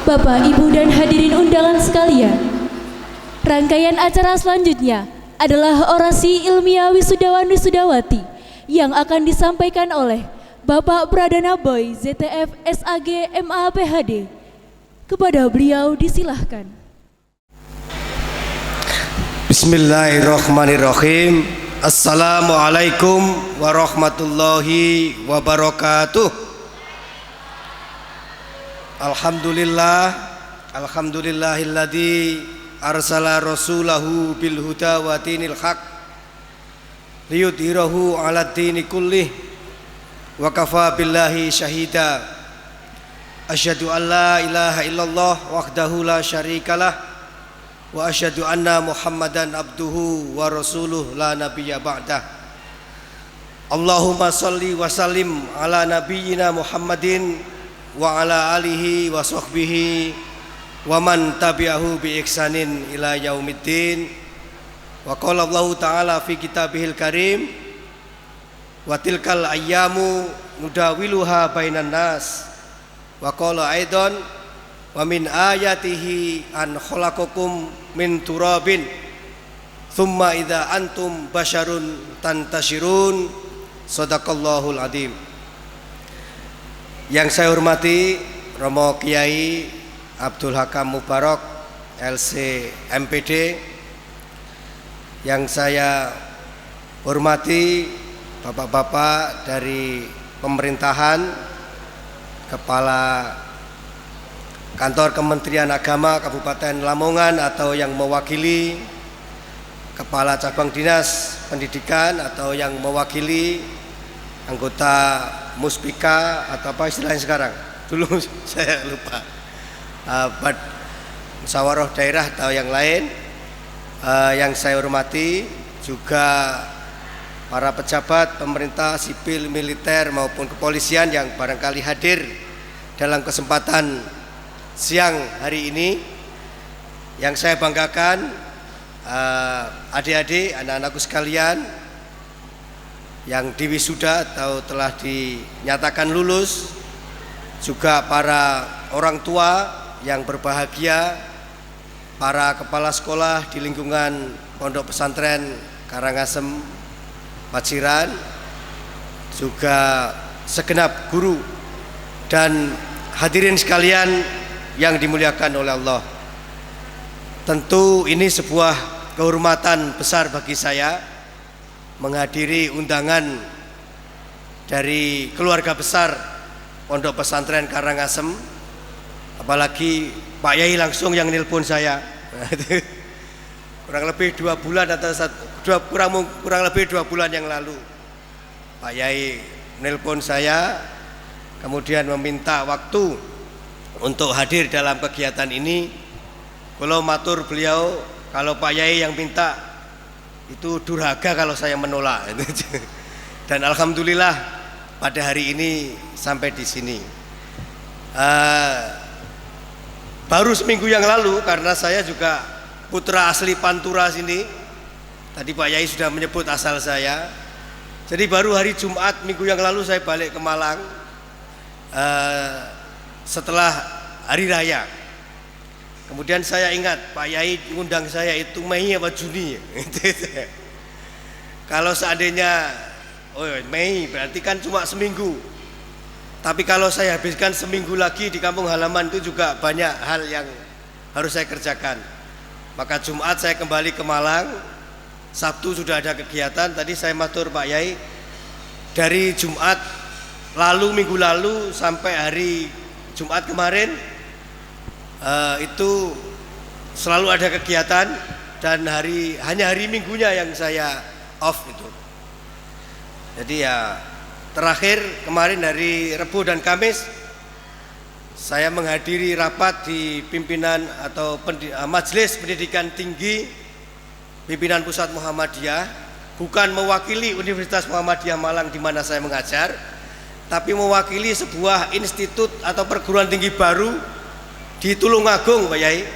Bapak, Ibu, dan hadirin undangan sekalian, rangkaian acara selanjutnya adalah orasi ilmiah wisudawan wisudawati yang akan disampaikan oleh Bapak Pradana Boy ZTF SAG MA PhD. Kepada beliau disilahkan. Bismillahirrahmanirrahim. Assalamualaikum warahmatullahi wabarakatuh. Alhamdulillahilladzi arsala rasulahu bil huda wa dinil haq liyudhhirahu 'alad dini kullih wa kafa billahi syahida. Asyhadu an la ilaha illallah wahdahu la syarikalah wa asyhadu anna Muhammadan abduhu wa rasuluh la nabiyya ba'dah. Allahumma shalli wa sallim ala nabiyyina Muhammadin wa ala alihi wa sahbihi wa man tabi'ahu bi ihsanin ila yaumiddin. Wa qala Allahu ta'ala fi kitabihil karim wa tilkal ayyamu nudawiluha bainan nas. Wa qala aidan wa min ayatihi an khalaqakum min turabin thumma idza antum basyarun tantashirun. Shadaqallahul adzim. Yang saya hormati Romo Kiai Abdul Hakam Mubarak LC MPD, yang saya hormati bapak-bapak dari pemerintahan, Kepala Kantor Kementerian Agama Kabupaten Lamongan atau yang mewakili, Kepala Cabang Dinas Pendidikan atau yang mewakili, anggota Muspika atau apa istilahnya sekarang, dulu saya lupa, musyawarah daerah atau yang lain, yang saya hormati juga para pejabat pemerintah sipil, militer maupun kepolisian yang barangkali hadir dalam kesempatan siang hari ini. Yang saya banggakan, adik-adik, anak-anakku sekalian yang diwisuda atau telah dinyatakan lulus, juga para orang tua yang berbahagia, para kepala sekolah di lingkungan Pondok Pesantren Karangasem Paciran, juga segenap guru dan hadirin sekalian yang dimuliakan oleh Allah. Tentu ini sebuah kehormatan besar bagi saya menghadiri undangan dari keluarga besar Pondok Pesantren Karangasem, apalagi Pak Yai langsung yang nelpon saya kurang lebih 2 bulan atau kurang lebih 2 bulan yang lalu. Pak Yai nelpon saya, kemudian meminta waktu untuk hadir dalam kegiatan ini. Kalau matur beliau, kalau Pak Yai yang minta itu durhaka kalau saya menolak. Dan alhamdulillah pada hari ini sampai di sini. Baru seminggu yang lalu, karena saya juga putra asli Pantura sini. Tadi Pak Yai sudah menyebut asal saya. Jadi baru hari Jumat minggu yang lalu saya balik ke Malang setelah hari raya. Kemudian saya ingat Pak Yai ngundang saya itu Mei apa Juni. Kalau seandainya Mei berarti kan cuma seminggu. Tapi kalau saya habiskan seminggu lagi di kampung halaman itu juga banyak hal yang harus saya kerjakan. Maka Jumat saya kembali ke Malang. Sabtu sudah ada kegiatan. Tadi saya matur Pak Yai, dari Jumat lalu, minggu lalu sampai hari Jumat kemarin, itu selalu ada kegiatan, dan hanya hari Minggunya yang saya off itu. Jadi ya terakhir kemarin hari Rabu dan Kamis saya menghadiri rapat di pimpinan atau Majelis Pendidikan Tinggi Pimpinan Pusat Muhammadiyah, bukan mewakili Universitas Muhammadiyah Malang di mana saya mengajar, tapi mewakili sebuah institut atau perguruan tinggi baru di Tulungagung, Pak Yai.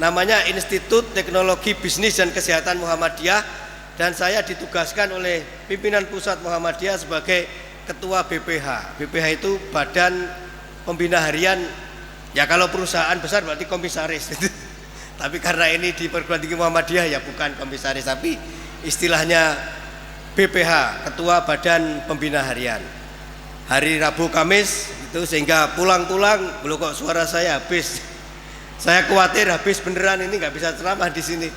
Namanya Institut Teknologi Bisnis dan Kesehatan Muhammadiyah, dan saya ditugaskan oleh pimpinan Pusat Muhammadiyah sebagai Ketua BPH. BPH itu Badan Pembina Harian Ya kalau perusahaan besar berarti komisaris. Tapi karena ini di perguruan tinggi Muhammadiyah ya bukan komisaris, tapi istilahnya BPH, Ketua Badan Pembina Harian. Hari Rabu Kamis itu, sehingga pulang-pulang belum kok suara saya habis. Saya khawatir habis beneran, ini nggak bisa ceramah di sini.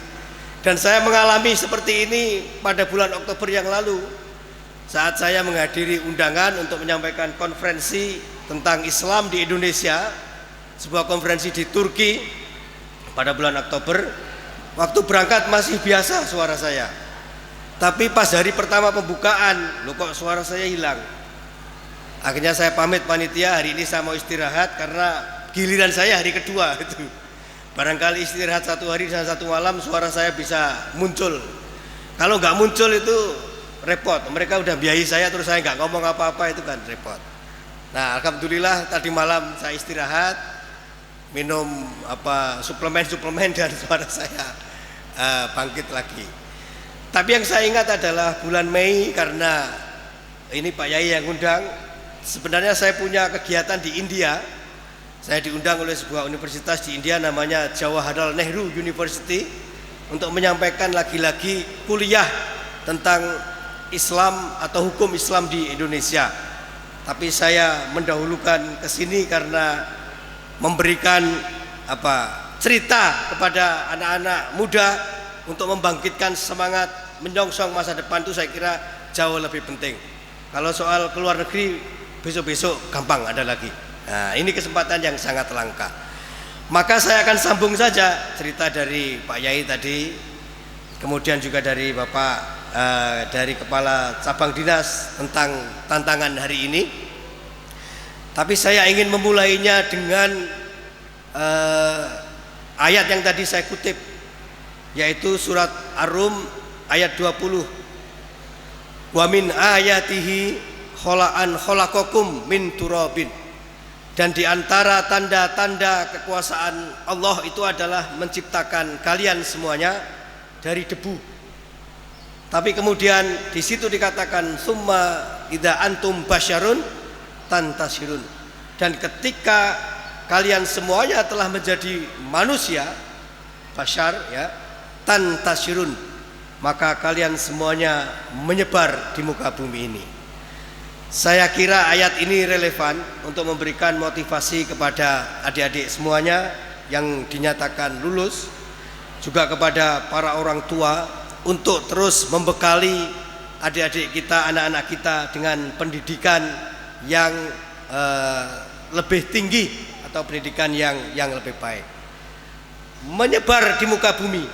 Dan saya mengalami seperti ini pada bulan Oktober yang lalu saat saya menghadiri undangan untuk menyampaikan konferensi tentang Islam di Indonesia, sebuah konferensi di Turki pada bulan Oktober. Waktu berangkat masih biasa suara saya, tapi pas hari pertama pembukaan, loh kok suara saya hilang. Akhirnya saya pamit panitia, hari ini saya mau istirahat karena giliran saya hari kedua itu. Barangkali istirahat 1 hari dan 1 malam suara saya bisa muncul. Kalau nggak muncul itu repot. Mereka udah biayai saya terus saya nggak ngomong apa-apa, itu kan repot. Nah, alhamdulillah tadi malam saya istirahat, minum suplemen dan suara saya bangkit lagi. Tapi yang saya ingat adalah bulan Mei, karena ini Pak Yai yang undang. Sebenarnya saya punya kegiatan di India. Saya diundang oleh sebuah universitas di India namanya Jawaharlal Nehru University untuk menyampaikan lagi-lagi kuliah tentang Islam atau hukum Islam di Indonesia. Tapi saya mendahulukan ke sini karena memberikan cerita kepada anak-anak muda untuk membangkitkan semangat menyongsong masa depan, itu saya kira jauh lebih penting. Kalau soal keluar negeri besok-besok gampang ada lagi. Nah, ini kesempatan yang sangat langka. Maka saya akan sambung saja cerita dari Pak Yai tadi, kemudian juga dari Bapak dari Kepala Cabang Dinas tentang tantangan hari ini. Tapi saya ingin memulainya dengan ayat yang tadi saya kutip, yaitu surat Ar-Rum ayat 20. Wa min ayatihi khalaqakum min turabin. Dan di antara tanda-tanda kekuasaan Allah itu adalah menciptakan kalian semuanya dari debu. Tapi kemudian di situ dikatakan summa idza antum basyarun tantasirun. Dan ketika kalian semuanya telah menjadi manusia, basyar ya, tantasirun, maka kalian semuanya menyebar di muka bumi ini. Saya kira ayat ini relevan untuk memberikan motivasi kepada adik-adik semuanya yang dinyatakan lulus, juga kepada para orang tua untuk terus membekali adik-adik kita, anak-anak kita dengan pendidikan yang lebih tinggi atau pendidikan yang lebih baik. Menyebar di muka bumi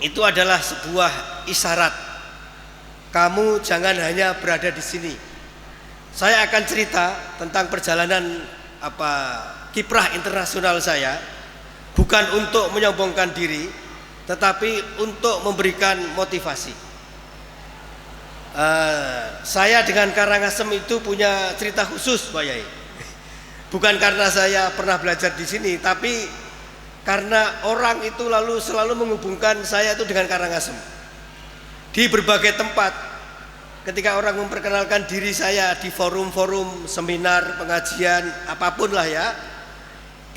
itu adalah sebuah isyarat. Kamu jangan hanya berada di sini. Saya akan cerita tentang perjalanan kiprah internasional saya, bukan untuk menyombongkan diri, tetapi untuk memberikan motivasi. Saya dengan Karangasem itu punya cerita khusus, Pak Yai. Bukan karena saya pernah belajar di sini, tapi karena orang itu lalu selalu menghubungkan saya itu dengan Karangasem. Di berbagai tempat, ketika orang memperkenalkan diri saya di forum-forum, seminar, pengajian, apapun lah ya,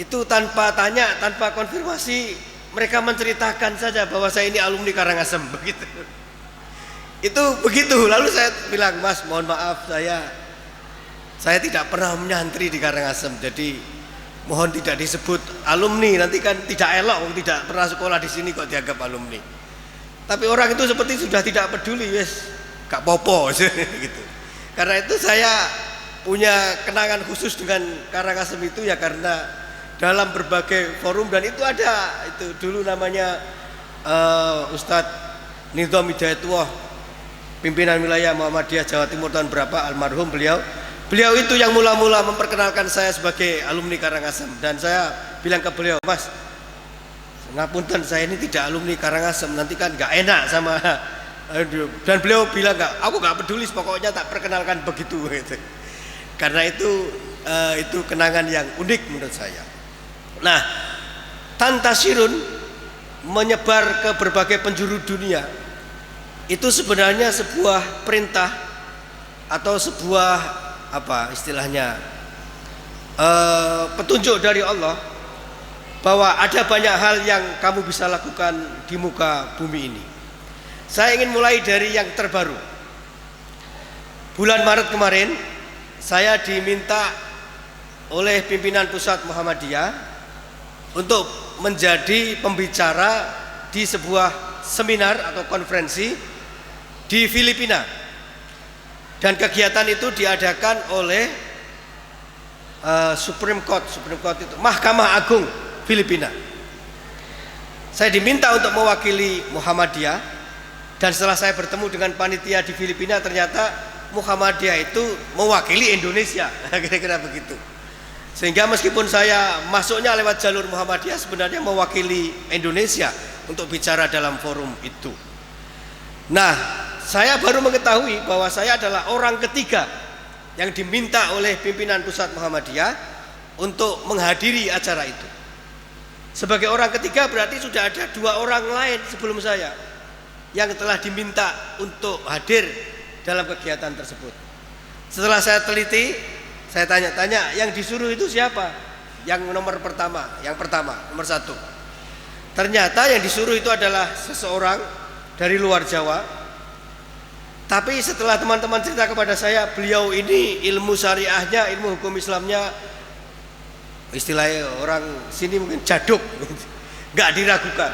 itu tanpa tanya, tanpa konfirmasi, mereka menceritakan saja bahwa saya ini alumni Karangasem, begitu. Itu begitu. Lalu saya bilang, Mas, mohon maaf, saya tidak pernah menyantri di Karangasem, jadi mohon tidak disebut alumni, nanti kan tidak elok, tidak pernah sekolah di sini kok dianggap alumni. Tapi orang itu seperti sudah tidak peduli, wes, gak popo gitu. Karena itu saya punya kenangan khusus dengan Karangasem itu ya, karena dalam berbagai forum, dan itu ada itu dulu namanya Ustadz Nidham Hidayatullah, pimpinan wilayah Muhammadiyah Jawa Timur tahun berapa, almarhum beliau itu yang mula-mula memperkenalkan saya sebagai alumni Karangasem. Dan saya bilang ke beliau, Mas, ngapunten, saya ini tidak alumni Karangasem, nanti kan gak enak sama. Dan beliau bilang, aku gak peduli, pokoknya tak perkenalkan begitu gitu. Karena itu kenangan yang unik menurut saya. Nah, tantasirun, menyebar ke berbagai penjuru dunia, itu sebenarnya sebuah perintah atau sebuah istilahnya petunjuk dari Allah bahwa ada banyak hal yang kamu bisa lakukan di muka bumi ini. Saya ingin mulai dari yang terbaru. Bulan Maret kemarin saya diminta oleh pimpinan pusat Muhammadiyah untuk menjadi pembicara di sebuah seminar atau konferensi di Filipina. Dan kegiatan itu diadakan oleh Supreme Court itu Mahkamah Agung Filipina. Saya diminta untuk mewakili Muhammadiyah, dan setelah saya bertemu dengan panitia di Filipina, ternyata Muhammadiyah itu mewakili Indonesia, kira-kira begitu. Sehingga meskipun saya masuknya lewat jalur Muhammadiyah, sebenarnya mewakili Indonesia untuk bicara dalam forum itu. Nah, saya baru mengetahui bahwa saya adalah orang ketiga yang diminta oleh pimpinan pusat Muhammadiyah untuk menghadiri acara itu. Sebagai orang ketiga berarti sudah ada 2 orang lain sebelum saya yang telah diminta untuk hadir dalam kegiatan tersebut. Setelah saya teliti, saya tanya-tanya, yang disuruh itu siapa? Yang nomor pertama, nomor 1. Ternyata yang disuruh itu adalah seseorang dari luar Jawa. Tapi setelah teman-teman cerita kepada saya, beliau ini ilmu syariahnya, ilmu hukum Islamnya, istilahnya orang sini mungkin jaduk, nggak diragukan.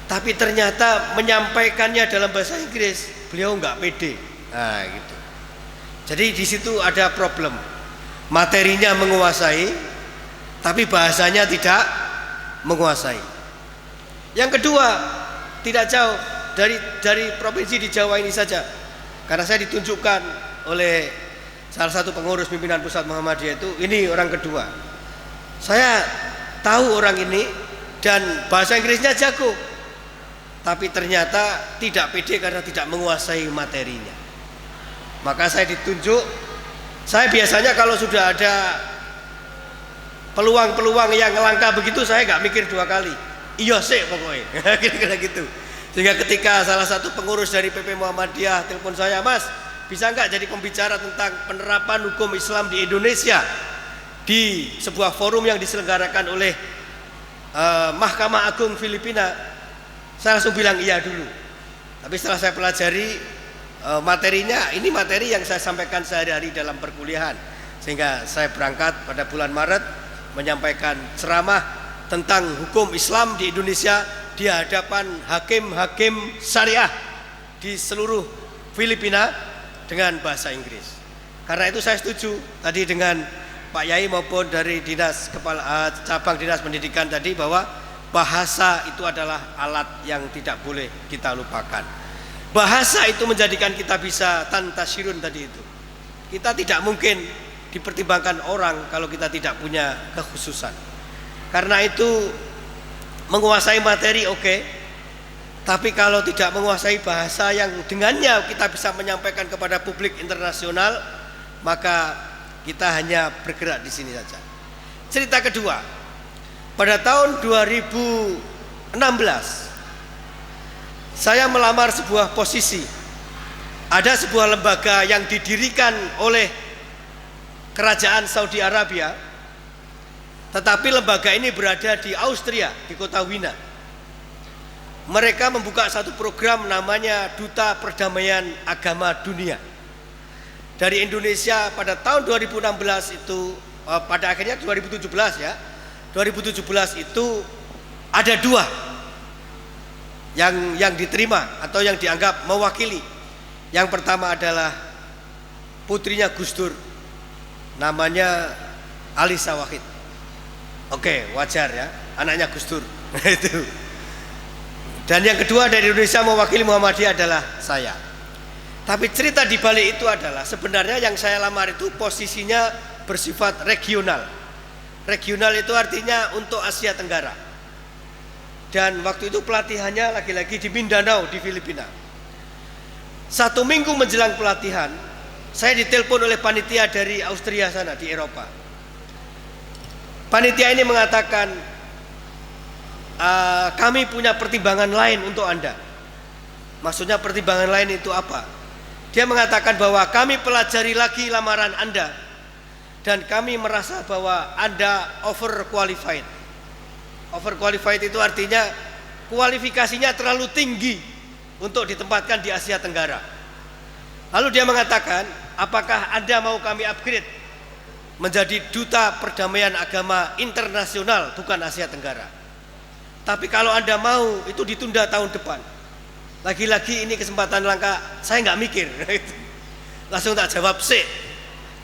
Tapi ternyata menyampaikannya dalam bahasa Inggris, beliau nggak pede. Nah, gitu. Jadi di situ ada problem. Materinya menguasai, tapi bahasanya tidak menguasai. Yang kedua, tidak jauh dari provinsi di Jawa ini saja. Karena saya ditunjukkan oleh salah satu pengurus pimpinan pusat Muhammadiyah itu, ini orang kedua. Saya tahu orang ini dan bahasa Inggrisnya jago, tapi ternyata tidak pede karena tidak menguasai materinya. Maka saya ditunjuk. Saya biasanya kalau sudah ada peluang-peluang yang langka begitu, saya nggak mikir 2 kali. Iya sih pokoknya, kira-kira gitu. Sehingga ketika salah satu pengurus dari PP Muhammadiyah telepon saya, Mas, bisa nggak jadi pembicara tentang penerapan hukum Islam di Indonesia di sebuah forum yang diselenggarakan oleh Mahkamah Agung Filipina? Saya langsung bilang iya dulu. Tapi setelah saya pelajari materinya, ini materi yang saya sampaikan sehari-hari dalam perkuliahan. Sehingga saya berangkat pada bulan Maret menyampaikan ceramah tentang hukum Islam di Indonesia di hadapan hakim-hakim syariah di seluruh Filipina dengan bahasa Inggris. Karena itu saya setuju tadi dengan Pak Yai maupun dari cabang dinas pendidikan tadi, bahwa bahasa itu adalah alat yang tidak boleh kita lupakan. Bahasa itu menjadikan kita bisa tantasirun tadi itu. Kita tidak mungkin dipertimbangkan orang kalau kita tidak punya kekhususan. Karena itu menguasai materi oke, tapi kalau tidak menguasai bahasa yang dengannya kita bisa menyampaikan kepada publik internasional, maka kita hanya bergerak di sini saja. Cerita kedua, pada tahun 2016 saya melamar sebuah posisi. Ada sebuah lembaga yang didirikan oleh kerajaan Saudi Arabia, tetapi lembaga ini berada di Austria, di kota Wina. Mereka membuka satu program namanya Duta Perdamaian Agama Dunia. Dari Indonesia pada tahun 2016 itu, pada akhirnya 2017 ya, 2017 itu ada 2 yang diterima atau yang dianggap mewakili. Yang pertama adalah putrinya Gus Dur, namanya Alisa Wahid. Oke, wajar ya, anaknya Gus Dur. Itu. Dan yang kedua dari Indonesia mewakili Muhammadiyah adalah saya. Tapi cerita di balik itu adalah sebenarnya yang saya lamar itu posisinya bersifat regional. Regional itu artinya untuk Asia Tenggara. Dan waktu itu pelatihannya lagi-lagi di Mindanao di Filipina. 1 minggu menjelang pelatihan, saya ditelepon oleh panitia dari Austria sana di Eropa. Panitia ini mengatakan, kami punya pertimbangan lain untuk Anda. Maksudnya pertimbangan lain itu apa? Dia mengatakan bahwa kami pelajari lagi lamaran Anda, dan kami merasa bahwa Anda overqualified. Overqualified itu artinya kualifikasinya terlalu tinggi untuk ditempatkan di Asia Tenggara. Lalu dia mengatakan, apakah Anda mau kami upgrade menjadi duta perdamaian agama internasional, bukan Asia Tenggara. Tapi kalau Anda mau, itu ditunda tahun depan. Lagi-lagi ini kesempatan langka, saya nggak mikir. Langsung tak jawab sih,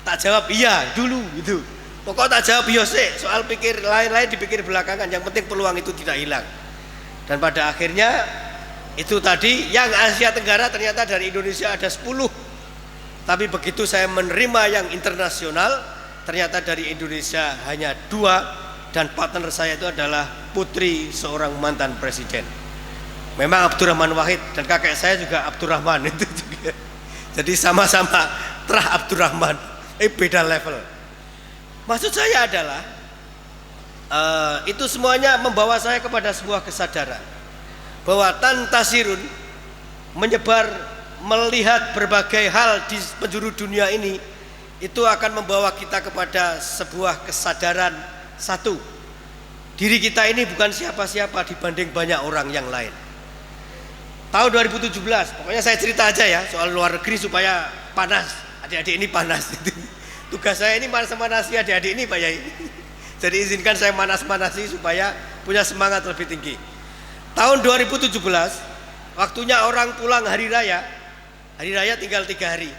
tak jawab iya dulu gitu. Pokoknya tak jawab iya sih, soal pikir lain-lain dipikir belakangan. Yang penting peluang itu tidak hilang. Dan pada akhirnya itu tadi yang Asia Tenggara ternyata dari Indonesia ada 10. Tapi begitu saya menerima yang internasional, ternyata dari Indonesia hanya 2, dan partner saya itu adalah putri seorang mantan presiden. Memang Abdurrahman Wahid, dan kakek saya juga Abdurrahman itu juga. Jadi sama-sama Trah Abdurrahman, beda level. Maksud saya adalah itu semuanya membawa saya kepada sebuah kesadaran bahwa tantasirun menyebar, melihat berbagai hal di penjuru dunia ini, itu akan membawa kita kepada sebuah kesadaran satu, diri kita ini bukan siapa-siapa dibanding banyak orang yang lain. Tahun 2017, pokoknya saya cerita aja ya soal luar negeri supaya panas, adik-adik ini panas. Tugas saya ini manas-manasi adik-adik ini Pak Yai. Jadi izinkan saya manas-manasi supaya punya semangat lebih tinggi. Tahun 2017, waktunya orang pulang hari raya tinggal 3 hari.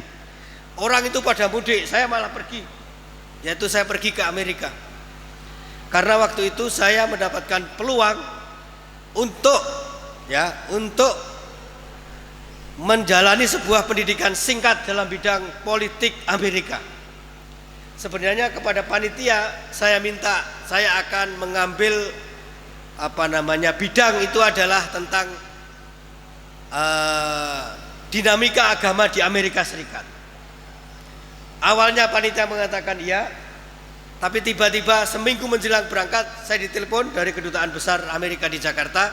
Orang itu pada mudik, saya malah pergi. Yaitu saya pergi ke Amerika. Karena waktu itu saya mendapatkan peluang untuk menjalani sebuah pendidikan singkat dalam bidang politik Amerika. Sebenarnya kepada panitia saya minta, saya akan mengambil bidang itu adalah tentang dinamika agama di Amerika Serikat. Awalnya panitia mengatakan iya, tapi tiba-tiba seminggu menjelang berangkat saya ditelepon dari Kedutaan Besar Amerika di Jakarta.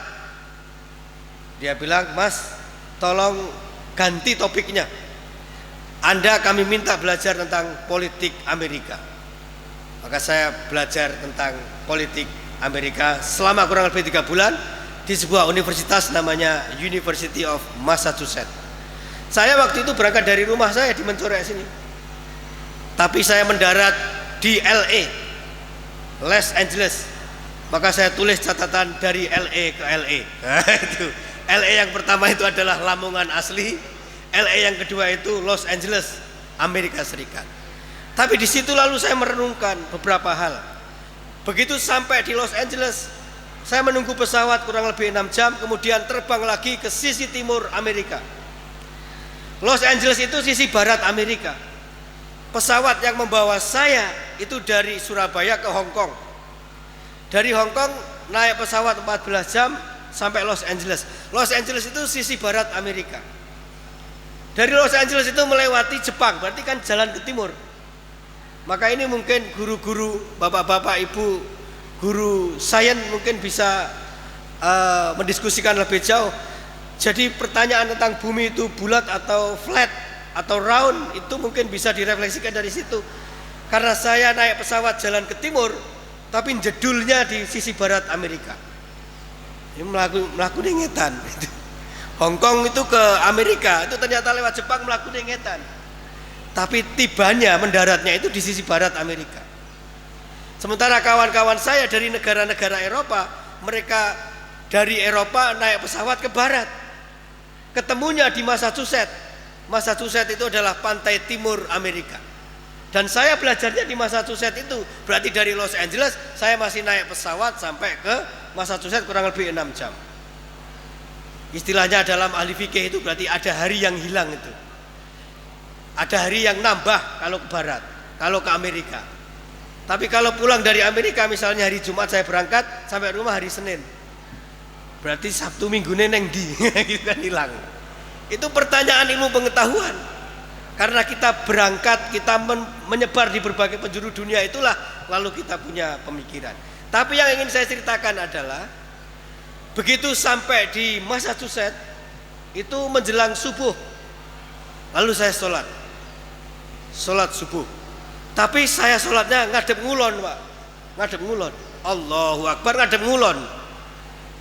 Dia bilang, "Mas, tolong ganti topiknya. Anda kami minta belajar tentang politik Amerika." Maka saya belajar tentang politik Amerika selama kurang lebih 3 bulan di sebuah universitas namanya University of Massachusetts. Saya waktu itu berangkat dari rumah saya di Mencorek sini, tapi saya mendarat di LA, Los Angeles. Maka saya tulis catatan dari LA ke LA. Itu LA yang pertama itu adalah Lamongan asli, LA yang kedua itu Los Angeles, Amerika Serikat. Tapi di situ lalu saya merenungkan beberapa hal. Begitu sampai di Los Angeles, saya menunggu pesawat kurang lebih 6 jam, kemudian terbang lagi ke sisi timur Amerika. Los Angeles itu sisi barat Amerika. Pesawat yang membawa saya itu dari Surabaya ke Hong Kong. Dari Hong Kong naik pesawat 14 jam sampai Los Angeles. Los Angeles itu sisi barat Amerika. Dari Los Angeles itu melewati Jepang, berarti kan jalan ke timur. Maka ini mungkin guru-guru, bapak-bapak, ibu, guru sains mungkin bisa mendiskusikan lebih jauh. Jadi pertanyaan tentang bumi itu bulat atau flat atau round, itu mungkin bisa direfleksikan dari situ. Karena saya naik pesawat jalan ke timur, tapi jedulnya di sisi barat Amerika. Ini melakukan ngetan. Hong Kong itu ke Amerika, itu ternyata lewat Jepang melakukan ngetan. Tapi tibanya, mendaratnya itu di sisi barat Amerika. Sementara kawan-kawan saya dari negara-negara Eropa, mereka dari Eropa naik pesawat ke barat, ketemunya di Massachusetts. Massachusetts itu adalah pantai timur Amerika. Dan saya belajarnya di Massachusetts itu, berarti dari Los Angeles saya masih naik pesawat sampai ke Massachusetts kurang lebih 6 jam. Istilahnya dalam ahli fikih itu berarti ada hari yang hilang itu. Ada hari yang nambah kalau ke barat, kalau ke Amerika. Tapi kalau pulang dari Amerika, misalnya hari Jumat saya berangkat sampai rumah hari Senin, berarti Sabtu Minggu neng di gitu kan hilang. Itu pertanyaan ilmu pengetahuan. Karena kita berangkat, kita menyebar di berbagai penjuru dunia, itulah lalu kita punya pemikiran. Tapi yang ingin saya ceritakan adalah begitu sampai di Massachusetts itu menjelang subuh, lalu saya sholat subuh. Tapi saya sholatnya ngadep ngulon, Pak. Ngadep ngulon. Allahu Akbar, ngadep ngulon.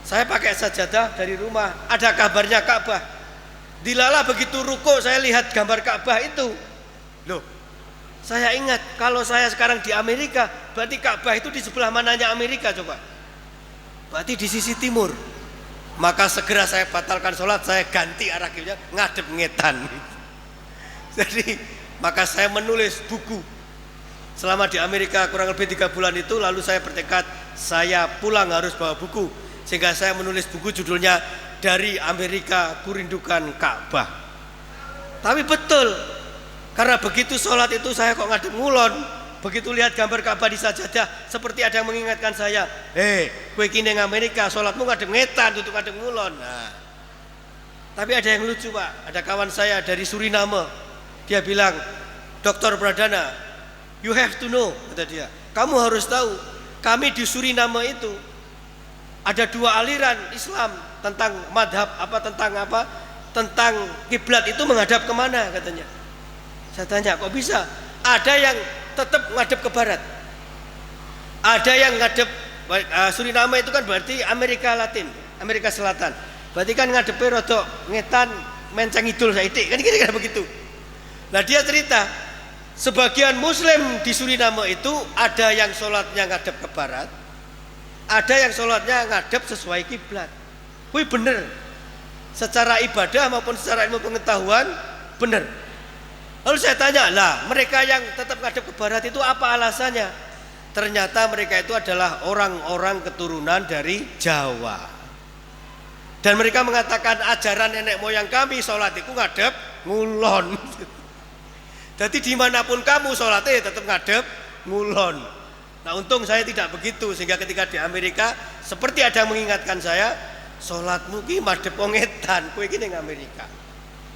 Saya pakai sajadah dari rumah, ada kabarnya Ka'bah. Dilala begitu ruko saya lihat gambar Ka'bah itu. Loh, saya ingat kalau saya sekarang di Amerika, berarti Ka'bah itu di sebelah mananya Amerika coba? Berarti di sisi timur. Maka segera saya batalkan sholat, saya ganti arah kiblatnya ngadep ngetan. Jadi maka saya menulis buku selama di Amerika kurang lebih 3 bulan itu. Lalu saya bertekad saya pulang harus bawa buku, sehingga saya menulis buku judulnya Dari Amerika Kurindukan Ka'bah. Tapi betul, karena begitu sholat itu saya kok ngadep ngulon. Begitu lihat gambar Ka'bah di sajadah, seperti ada yang mengingatkan saya, kowe iki ning Amerika sholatmu ngadep ngetan, tutup ngadep ngulon. Nah, tapi ada yang lucu, Pak. Ada kawan saya dari Suriname, dia bilang, Dr. Pradana, you have to know, kata dia, kamu harus tahu, kami di Suriname itu ada 2 aliran Islam tentang madhab tentang kiblat itu menghadap kemana, katanya. Saya tanya, kok bisa? Ada yang tetap ngadep ke barat, ada yang ngadep Suriname itu kan berarti Amerika Latin, Amerika Selatan, berarti kan ngadepnya rodok ngetan menceng idul saidik, kan kira-kira begitu. Nah, dia cerita sebagian Muslim di Suriname itu ada yang sholatnya ngadep ke barat, ada yang sholatnya ngadep sesuai kiblat. Wih, bener, secara ibadah maupun secara ilmu pengetahuan bener. Lalu saya tanya, lah mereka yang tetap ngadep ke barat itu apa alasannya? Ternyata mereka itu adalah orang-orang keturunan dari Jawa. Dan mereka mengatakan ajaran nenek moyang kami sholat itu ngadep ngulon. Jadi dimanapun kamu sholatnya tetap ngadep ngulon. Nah, untung saya tidak begitu, sehingga ketika di Amerika seperti ada yang mengingatkan saya, sholatmu ki madhep ngetan, kowe iki ning Amerika.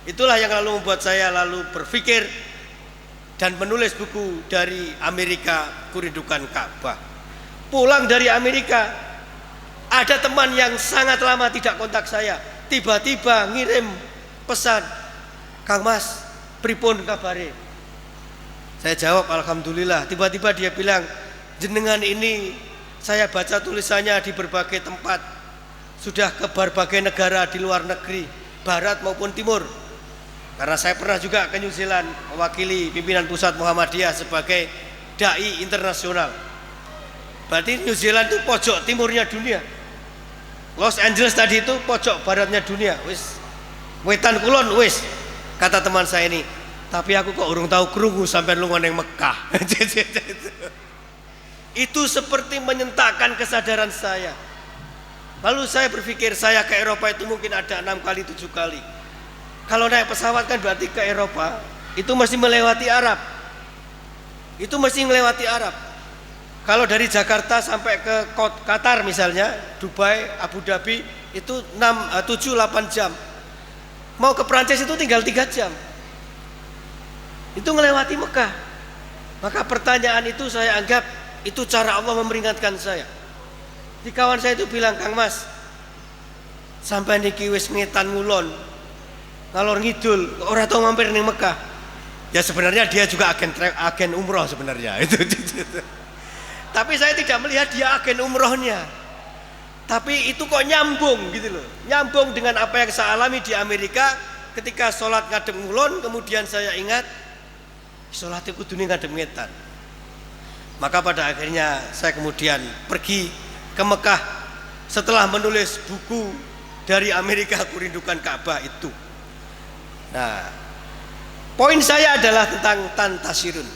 Itulah yang lalu membuat saya lalu berpikir dan menulis buku Dari Amerika Kurindukan Ka'bah. Pulang dari Amerika, ada teman yang sangat lama tidak kontak saya, tiba-tiba ngirim pesan, Kang Mas, pripun kabare? Saya jawab alhamdulillah. Tiba-tiba dia bilang, jenengan ini saya baca tulisannya di berbagai tempat, sudah ke berbagai negara di luar negeri, barat maupun timur. Karena saya pernah juga ke New Zealand mewakili pimpinan pusat Muhammadiyah sebagai dai internasional. Berarti New Zealand itu pojok timurnya dunia. Los Angeles tadi itu pojok baratnya dunia. Wis wetan kulon wis, kata teman saya ini. Tapi aku kok urung tahu krungu sampai lunga ning Mekah. Itu seperti menyentakkan kesadaran saya. Lalu saya berpikir, saya ke Eropa itu mungkin ada 6 kali 7 kali. Kalau naik pesawat kan berarti ke Eropa, itu mesti melewati Arab. Itu mesti melewati Arab. Kalau dari Jakarta sampai ke Qatar misalnya, Dubai, Abu Dhabi, itu 7-8 jam. Mau ke Prancis itu tinggal 3 jam. Itu melewati Mekah. Maka pertanyaan itu saya anggap itu cara Allah memperingatkan saya. Di kawan saya itu bilang, Kang Mas, sampai niki wis ngetan ngulon, ngalor ngidul, ora tau mampir ning Mekah. Ya sebenarnya dia juga agen umroh sebenarnya itu. Tapi saya tidak melihat dia agen umrohnya. Tapi itu kok nyambung gitu loh. Nyambung dengan apa yang saya alami di Amerika ketika sholat ngadep ngulon, kemudian saya ingat sholatnya kudune ngadep ngetan. Maka pada akhirnya saya kemudian pergi ke Mekah setelah menulis buku Dari Amerika Kurindukan Ka'bah itu. Nah, poin saya adalah tentang Tantasirun.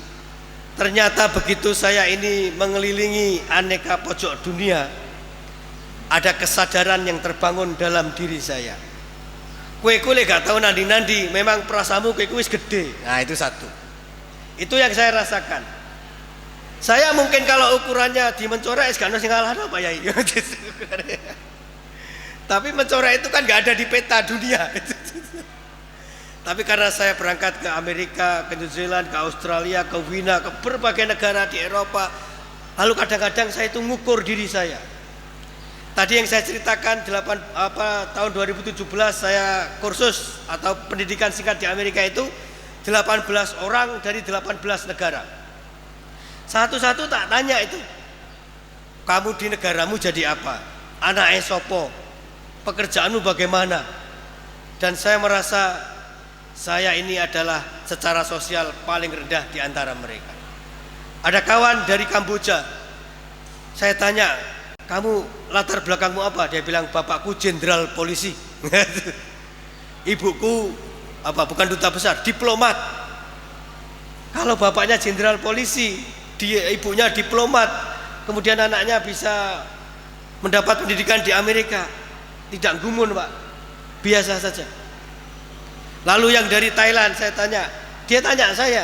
Ternyata begitu saya ini mengelilingi aneka pojok dunia, ada kesadaran yang terbangun dalam diri saya. Kue gak tahu nandi-nandi, memang perasamu kue wis gede. Nah, itu satu. Itu yang saya rasakan. Saya mungkin kalau ukurannya di Mencorek gak ono sing ngalahno Pak Yai. Tapi Mencorek itu kan gak ada di peta dunia. Tapi karena saya berangkat ke Amerika, ke New Zealand, ke Australia, ke Wina, ke berbagai negara di Eropa, lalu kadang-kadang saya itu ngukur diri saya. Tadi yang saya ceritakan tahun 2017 saya kursus atau pendidikan singkat di Amerika itu 18 orang dari 18 negara. Satu-satu tak tanya itu. Kamu di negaramu jadi apa? Anak sopo? Pekerjaanmu bagaimana? Dan saya merasa saya ini adalah secara sosial paling rendah di antara mereka. Ada kawan dari Kamboja. Saya tanya, kamu latar belakangmu apa? Dia bilang, bapakku jenderal polisi. Ibuku apa? Bukan duta besar, diplomat. Kalau bapaknya jenderal polisi, ibunya diplomat, kemudian anaknya bisa mendapat pendidikan di Amerika, tidak gumun, Pak, biasa saja. Lalu yang dari Thailand saya tanya, dia tanya saya,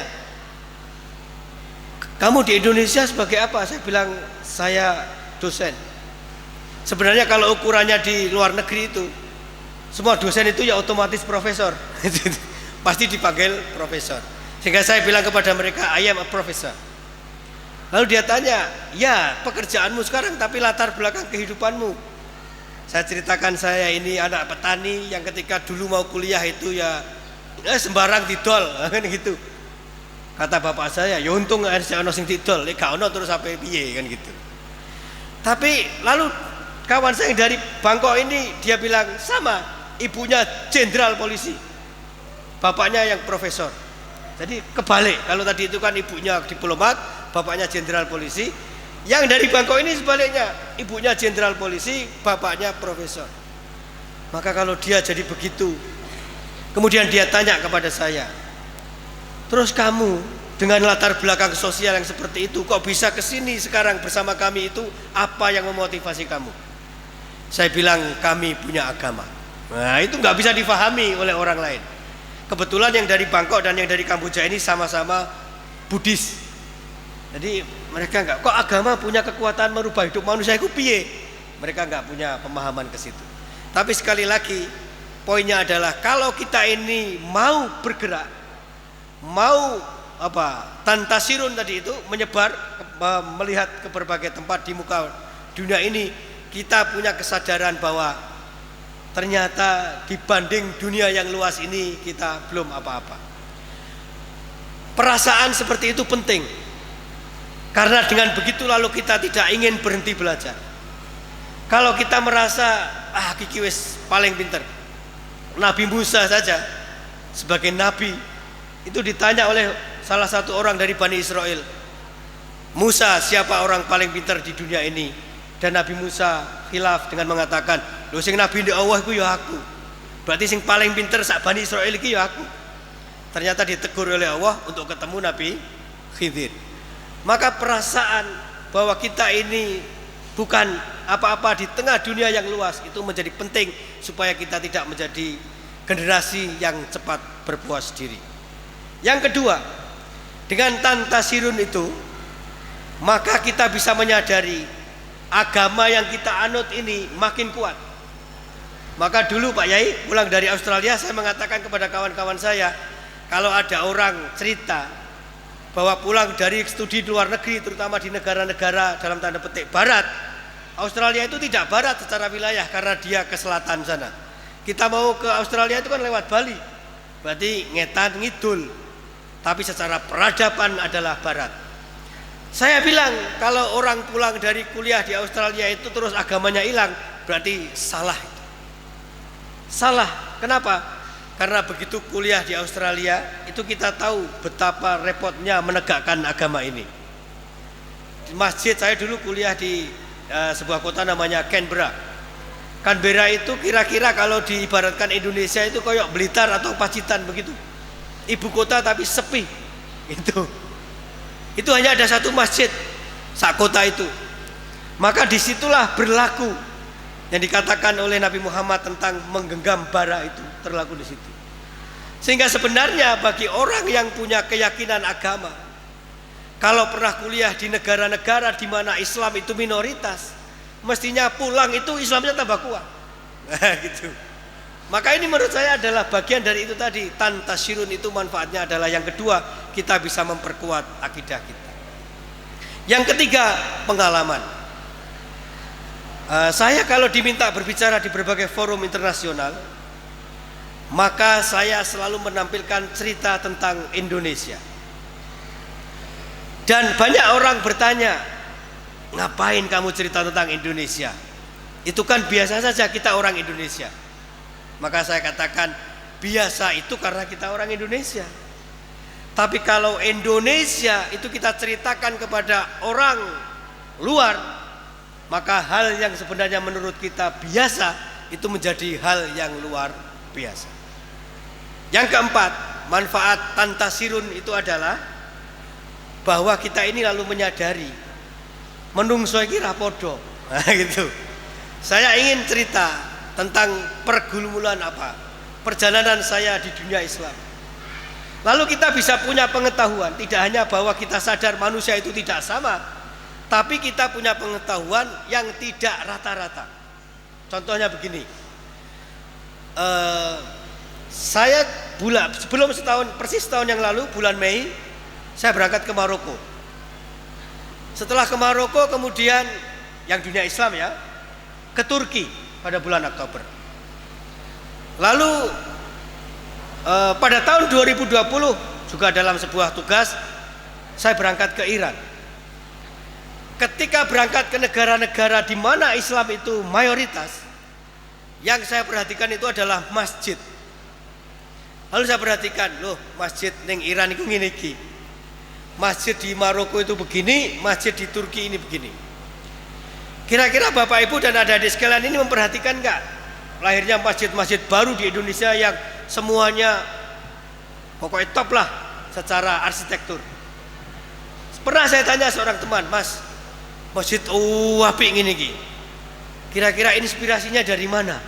kamu di Indonesia sebagai apa? Saya bilang, saya dosen. Sebenarnya kalau ukurannya di luar negeri itu, semua dosen itu ya otomatis profesor. Pasti dipanggil profesor. Sehingga saya bilang kepada mereka, I am a professor. Lalu dia tanya, ya pekerjaanmu sekarang, tapi latar belakang kehidupanmu. Saya ceritakan, saya ini anak petani yang ketika dulu mau kuliah itu ya sembarang didol, kan gitu. Kata bapak saya, ya untung saya ono sing didol, gak ono terus sampai piye, kan gitu. Tapi lalu kawan saya yang dari Bangkok ini, dia bilang sama, ibunya jenderal polisi, bapaknya yang profesor. Jadi kebalik, kalau tadi itu kan ibunya diplomat, bapaknya jenderal polisi. Yang dari Bangkok ini sebaliknya, ibunya jenderal polisi, bapaknya profesor. Maka kalau dia jadi begitu, kemudian dia tanya kepada saya, terus kamu dengan latar belakang sosial yang seperti itu, kok bisa kesini sekarang bersama kami, itu apa yang memotivasi kamu? Saya bilang, kami punya agama. Nah, itu nggak bisa difahami oleh orang lain. Kebetulan yang dari Bangkok dan yang dari Kamboja ini sama-sama Buddhis. Jadi mereka nggak, kok agama punya kekuatan merubah hidup manusia, itu piye? Mereka nggak punya pemahaman ke situ. Tapi sekali lagi, poinnya adalah kalau kita ini mau bergerak, mau tantasirun tadi itu menyebar, melihat ke berbagai tempat di muka dunia ini, kita punya kesadaran bahwa ternyata dibanding dunia yang luas ini kita belum apa-apa. Perasaan seperti itu penting, karena dengan begitu lalu kita tidak ingin berhenti belajar. Kalau kita merasa kiki wis paling pinter, Nabi Musa saja sebagai nabi itu ditanya oleh salah satu orang dari Bani Israel, Musa, siapa orang paling pintar di dunia ini? Dan Nabi Musa khilaf dengan mengatakan, lho sing nabi di Allah itu ya aku. Berarti sing paling pintar sak Bani Israel iki ya aku. Ternyata ditegur oleh Allah untuk ketemu Nabi Khidir. Maka perasaan bahwa kita ini bukan apa-apa di tengah dunia yang luas itu menjadi penting supaya kita tidak menjadi generasi yang cepat berpuas diri. Yang kedua, dengan tantasirun itu, maka kita bisa menyadari agama yang kita anut ini makin kuat. Maka dulu Pak Yai pulang dari Australia, saya mengatakan kepada kawan-kawan saya, kalau ada orang cerita bahwa pulang dari studi di luar negeri, terutama di negara-negara dalam tanda petik barat, Australia itu tidak barat secara wilayah karena dia ke selatan sana. Kita mau ke Australia itu kan lewat Bali, berarti ngetan ngidul, tapi secara peradaban adalah barat. Saya bilang kalau orang pulang dari kuliah di Australia itu terus agamanya hilang, berarti salah. Salah. Kenapa? Karena begitu kuliah di Australia itu kita tahu betapa repotnya menegakkan agama ini. Di masjid, saya dulu kuliah di sebuah kota namanya Canberra. Canberra itu kira-kira kalau diibaratkan Indonesia itu kayak Blitar atau Pacitan begitu. Ibu kota tapi sepi. Itu hanya ada satu masjid sak kota itu. Maka disitulah berlaku yang dikatakan oleh Nabi Muhammad tentang menggenggam bara itu, terlaku di situ. Sehingga sebenarnya bagi orang yang punya keyakinan agama, kalau pernah kuliah di negara-negara di mana Islam itu minoritas, mestinya pulang itu Islamnya tambah kuat. Gitu. Maka ini menurut saya adalah bagian dari itu tadi, tantasirun itu manfaatnya adalah yang kedua, kita bisa memperkuat akidah kita. Yang ketiga, pengalaman. Saya kalau diminta berbicara di berbagai forum internasional, maka saya selalu menampilkan cerita tentang Indonesia. Dan banyak orang bertanya, ngapain kamu cerita tentang Indonesia? Itu kan biasa saja, kita orang Indonesia. Maka saya katakan, biasa itu karena kita orang Indonesia. Tapi kalau Indonesia itu kita ceritakan kepada orang luar, maka hal yang sebenarnya menurut kita biasa itu menjadi hal yang luar biasa. Yang keempat, manfaat tantasirun itu adalah bahwa kita ini lalu menyadari menungso iki ra podo. Nah, gitu. Saya ingin cerita tentang pergumulan perjalanan saya di dunia Islam. Lalu kita bisa punya pengetahuan, tidak hanya bahwa kita sadar manusia itu tidak sama, tapi kita punya pengetahuan yang tidak rata-rata. Contohnya begini, saya sebelum persis setahun yang lalu, bulan Mei, saya berangkat ke Maroko. Setelah ke Maroko, kemudian yang dunia Islam ya, ke Turki pada bulan Oktober. Lalu pada tahun 2020 juga dalam sebuah tugas saya berangkat ke Iran. Ketika berangkat ke negara-negara di mana Islam itu mayoritas, yang saya perhatikan itu adalah masjid. Lalu saya perhatikan, loh masjid ning Iran itu ngene iki. Masjid di Maroko itu begini, masjid di Turki ini begini. Kira-kira Bapak Ibu dan adik-adik sekalian ini memperhatikan enggak lahirnya masjid-masjid baru di Indonesia yang semuanya pokoknya top lah secara arsitektur. Pernah saya tanya seorang teman, Mas, masjid apik ngene iki. Kira-kira inspirasinya dari mana?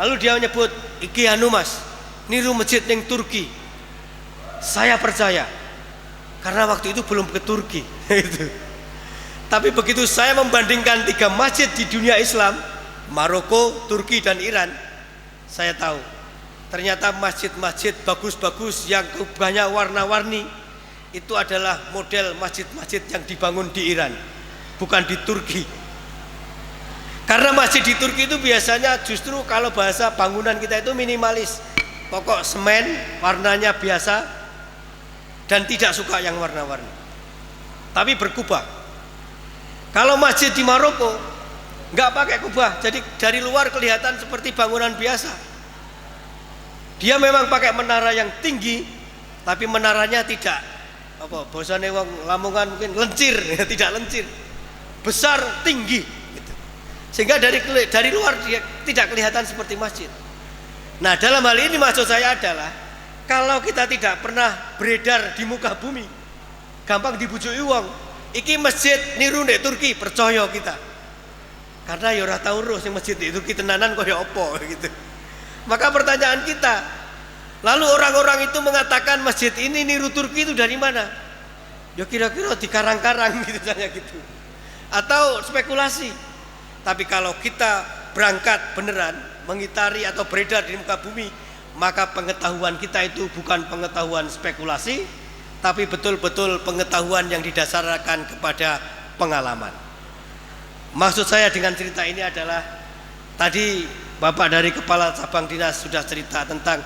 Lalu dia menyebut, iki anu Mas, niru masjid ning Turki. Saya percaya. Karena waktu itu belum ke Turki. Tapi begitu saya membandingkan 3 masjid di dunia Islam, Maroko, Turki dan Iran, saya tahu ternyata masjid-masjid bagus-bagus yang banyak warna-warni itu adalah model masjid-masjid yang dibangun di Iran, bukan di Turki. Karena masjid di Turki itu biasanya justru kalau bahasa bangunan kita itu minimalis, pokok semen, warnanya biasa, dan tidak suka yang warna-warni, tapi berkubah. Kalau masjid di Maroko nggak pakai kubah, jadi dari luar kelihatan seperti bangunan biasa. Dia memang pakai menara yang tinggi, tapi menaranya tidak bosane wong Lamongan mungkin lencir, tidak lencir, besar tinggi gitu. Sehingga dari luar dia tidak kelihatan seperti masjid. Nah, dalam hal ini maksud saya adalah kalau kita tidak pernah beredar di muka bumi, gampang dibujuki wong. Iki masjid niru nek Turki, percaya kita. Karena ya ora tau roh sing masjid di Turki tenanan kaya apa gitu. Maka pertanyaan kita, lalu orang-orang itu mengatakan masjid ini niru Turki itu dari mana? Ya kira-kira di karang-karang gitu saja gitu. Atau spekulasi. Tapi kalau kita berangkat beneran mengitari atau beredar di muka bumi, maka pengetahuan kita itu bukan pengetahuan spekulasi, tapi betul-betul pengetahuan yang didasarkan kepada pengalaman. Maksud saya dengan cerita ini adalah tadi Bapak dari Kepala Cabang Dinas sudah cerita tentang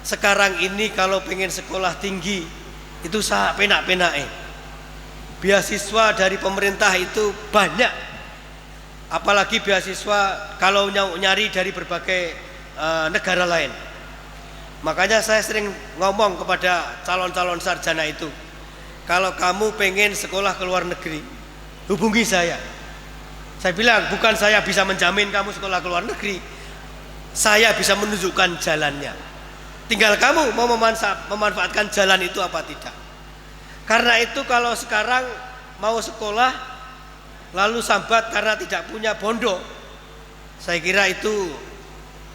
sekarang ini kalau pengen sekolah tinggi itu sak penak-penake. Beasiswa dari pemerintah itu banyak, apalagi beasiswa kalau nyari dari berbagai negara lain. Makanya saya sering ngomong kepada calon-calon sarjana itu, kalau kamu pengen sekolah ke luar negeri, hubungi saya. Saya bilang, bukan saya bisa menjamin kamu sekolah ke luar negeri, saya bisa menunjukkan jalannya. Tinggal kamu mau memanfaatkan jalan itu apa tidak. Karena itu kalau sekarang mau sekolah lalu sambat karena tidak punya bondo, saya kira itu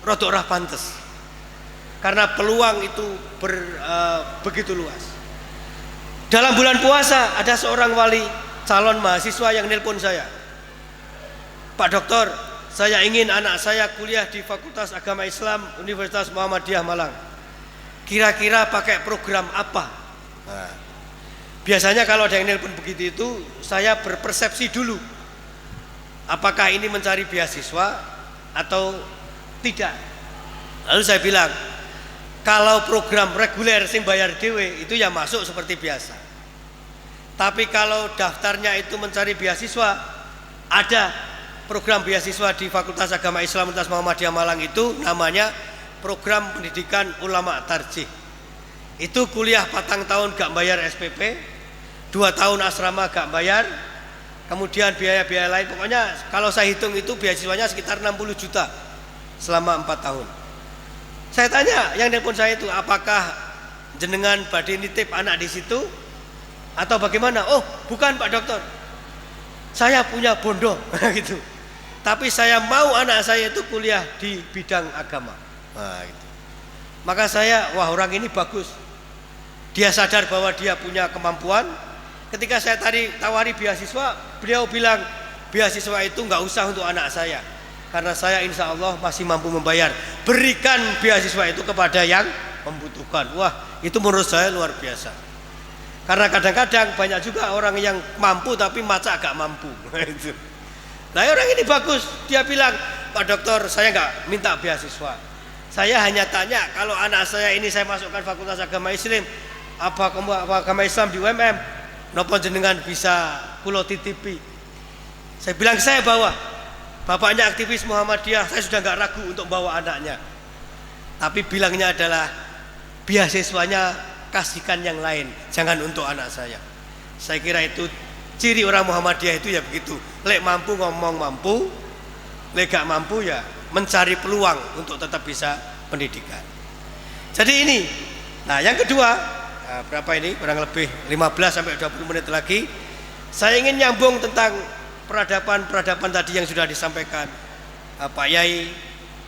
rodok ora pantes. Karena peluang itu begitu luas. Dalam bulan puasa ada seorang wali calon mahasiswa yang nelpon saya, Pak Dokter, saya ingin anak saya kuliah di Fakultas Agama Islam Universitas Muhammadiyah Malang. Kira-kira pakai program apa? Nah, biasanya kalau ada yang nelpon begitu itu saya berpersepsi dulu, apakah ini mencari beasiswa atau tidak. Lalu saya bilang, kalau program reguler sing bayar dhewe itu ya masuk seperti biasa. Tapi kalau daftarnya itu mencari beasiswa, ada program beasiswa di Fakultas Agama Islam Universitas Muhammadiyah Malang itu namanya program pendidikan ulama tarjih. Itu kuliah 4 tahun gak bayar SPP, 2 tahun asrama gak bayar, kemudian biaya-biaya lain. Pokoknya kalau saya hitung itu beasiswanya sekitar 60 juta selama 4 tahun. Saya tanya yang telepon saya itu, apakah jenengan badhe nitip anak di situ atau bagaimana? Oh, bukan Pak Dokter, saya punya bondo gitu. Tapi saya mau anak saya itu kuliah di bidang agama. Nah, gitu. Maka saya, wah orang ini bagus. Dia sadar bahwa dia punya kemampuan. Ketika saya tawari beasiswa, beliau bilang beasiswa itu nggak usah untuk anak saya, karena saya insya Allah masih mampu membayar. Berikan beasiswa itu kepada yang membutuhkan. Wah, itu menurut saya luar biasa. Karena kadang-kadang banyak juga orang yang mampu tapi macak agak mampu. Nah orang ini bagus, dia bilang, Pak Dokter saya nggak minta beasiswa, saya hanya tanya kalau anak saya ini saya masukkan Fakultas Agama Islam, apa agama Islam di UMM, nopo jenengan bisa kulo titipi. Saya bilang saya bawa, bapaknya aktivis Muhammadiyah, saya sudah nggak ragu untuk bawa anaknya. Tapi bilangnya adalah beasiswanya kasihkan yang lain, jangan untuk anak saya. Saya kira itu ciri orang Muhammadiyah itu ya begitu. Lek mampu ngomong mampu, lek gak mampu ya mencari peluang untuk tetap bisa pendidikan. Jadi ini. Nah, yang kedua, berapa ini? Kurang lebih 15 sampai 20 menit lagi. Saya ingin nyambung tentang peradaban tadi yang sudah disampaikan Pak Yai.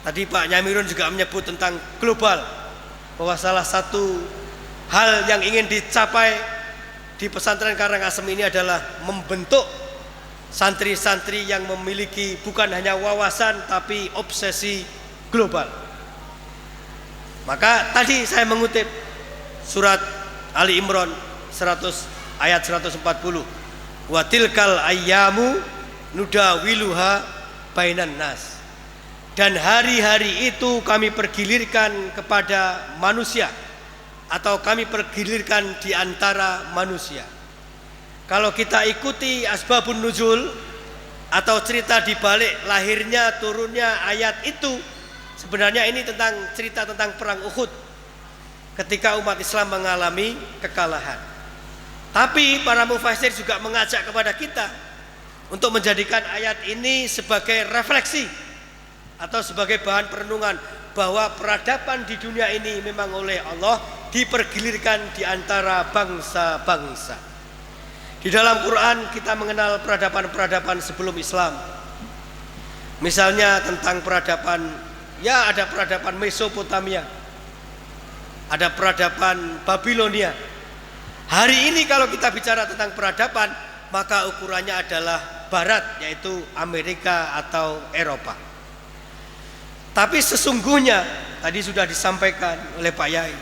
Tadi Pak Nyamirun juga menyebut tentang global, bahwa salah satu hal yang ingin dicapai di pesantren Karangasem ini adalah membentuk santri-santri yang memiliki bukan hanya wawasan tapi obsesi global. Maka tadi saya mengutip surat Ali Imran 100 ayat 140. Wa tilkal ayyamu nudawiluha bainan nas. Dan hari-hari itu kami pergilirkan kepada manusia, atau kami pergilirkan di antara manusia. Kalau kita ikuti asbabun nuzul atau cerita di balik lahirnya turunnya ayat itu, sebenarnya ini tentang cerita tentang perang Uhud ketika umat Islam mengalami kekalahan. Tapi para mufassir juga mengajak kepada kita untuk menjadikan ayat ini sebagai refleksi atau sebagai bahan perenungan bahwa peradaban di dunia ini memang oleh Allah dipergilirkan di antara bangsa-bangsa. Di dalam Quran kita mengenal peradaban-peradaban sebelum Islam. Misalnya tentang peradaban, ya ada peradaban Mesopotamia, ada peradaban Babilonia. Hari ini kalau kita bicara tentang peradaban, maka ukurannya adalah Barat, yaitu Amerika atau Eropa. Tapi sesungguhnya tadi sudah disampaikan oleh Pak Yai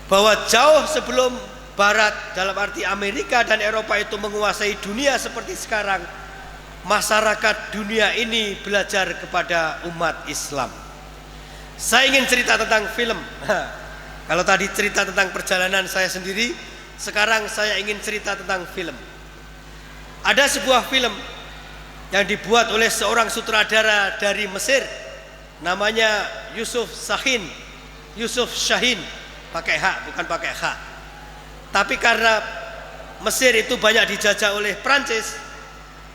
bahwa jauh sebelum Barat dalam arti Amerika dan Eropa itu menguasai dunia seperti sekarang, masyarakat dunia ini belajar kepada umat Islam. Saya ingin cerita tentang film. Kalau tadi cerita tentang perjalanan saya sendiri, sekarang saya ingin cerita tentang film. Ada sebuah film yang dibuat oleh seorang sutradara dari Mesir, namanya Yusuf Shahin, pakai H bukan pakai H. Tapi karena Mesir itu banyak dijajah oleh Prancis,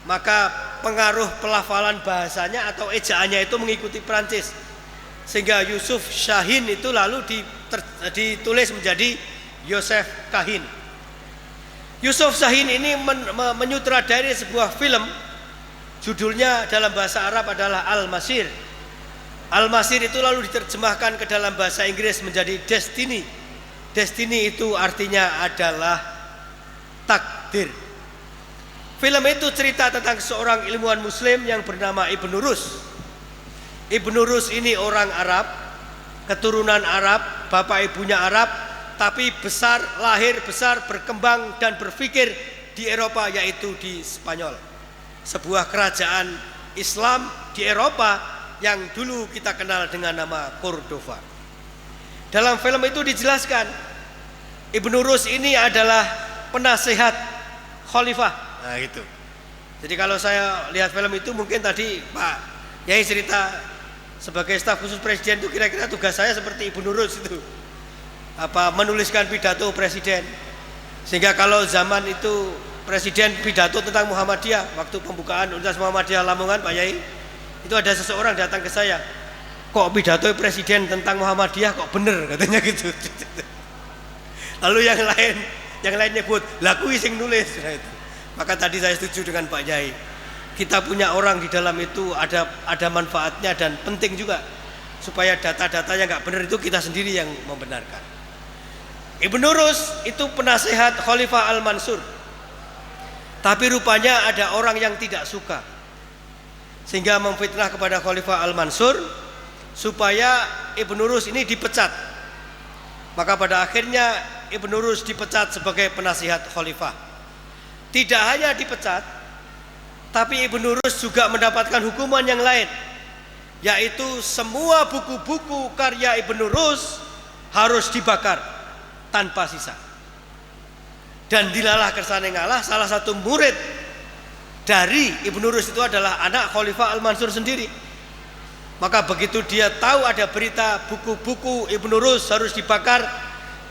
maka pengaruh pelafalan bahasanya atau ejaannya itu mengikuti Prancis, sehingga Yusuf Shahin itu lalu ditulis menjadi Yosef Kahin. Yusuf Shahin ini menyutradari sebuah film, judulnya dalam bahasa Arab adalah Al-Masir. Al-Masir itu lalu diterjemahkan ke dalam bahasa Inggris menjadi Destiny. Destiny itu artinya adalah takdir. Film itu cerita tentang seorang ilmuwan muslim yang bernama Ibnu Rus. Ibnu Rus ini orang Arab, keturunan Arab, bapak ibunya Arab, tapi lahir besar, berkembang dan berpikir di Eropa, yaitu di Spanyol. Sebuah kerajaan Islam di Eropa yang dulu kita kenal dengan nama Cordova. Dalam film itu dijelaskan Ibnu Rus ini adalah penasehat khalifah. Nah gitu. Jadi kalau saya lihat film itu mungkin tadi Pak Yai cerita sebagai staf khusus presiden itu kira-kira tugas saya seperti Ibu Nurus itu. Menuliskan pidato presiden. Sehingga kalau zaman itu presiden pidato tentang Muhammadiyah waktu pembukaan Universitas Muhammadiyah Lamongan Pak Yai, itu ada seseorang datang ke saya, kok pidato presiden tentang Muhammadiyah kok bener katanya gitu. Lalu yang lain nyebut laku sing nulis. Nah, itu. Maka tadi saya setuju dengan Pak Yai, kita punya orang di dalam itu ada manfaatnya dan penting juga supaya data-data yang nggak benar itu kita sendiri yang membenarkan. Ibnu Nurus itu penasehat Khalifah Al-Mansur, tapi rupanya ada orang yang tidak suka sehingga memfitnah kepada Khalifah Al-Mansur supaya Ibnu Nurus ini dipecat. Maka pada akhirnya Ibnu Nurus dipecat sebagai penasihat khalifah. Tidak hanya dipecat, tapi Ibnu Nurus juga mendapatkan hukuman yang lain, yaitu semua buku-buku karya Ibnu Nurus harus dibakar tanpa sisa. Dan dilalah kersane ngalah, salah satu murid dari Ibnu Nurus itu adalah anak Khalifah Al-Mansur sendiri. Maka begitu dia tahu ada berita buku-buku Ibnu Nurus harus dibakar,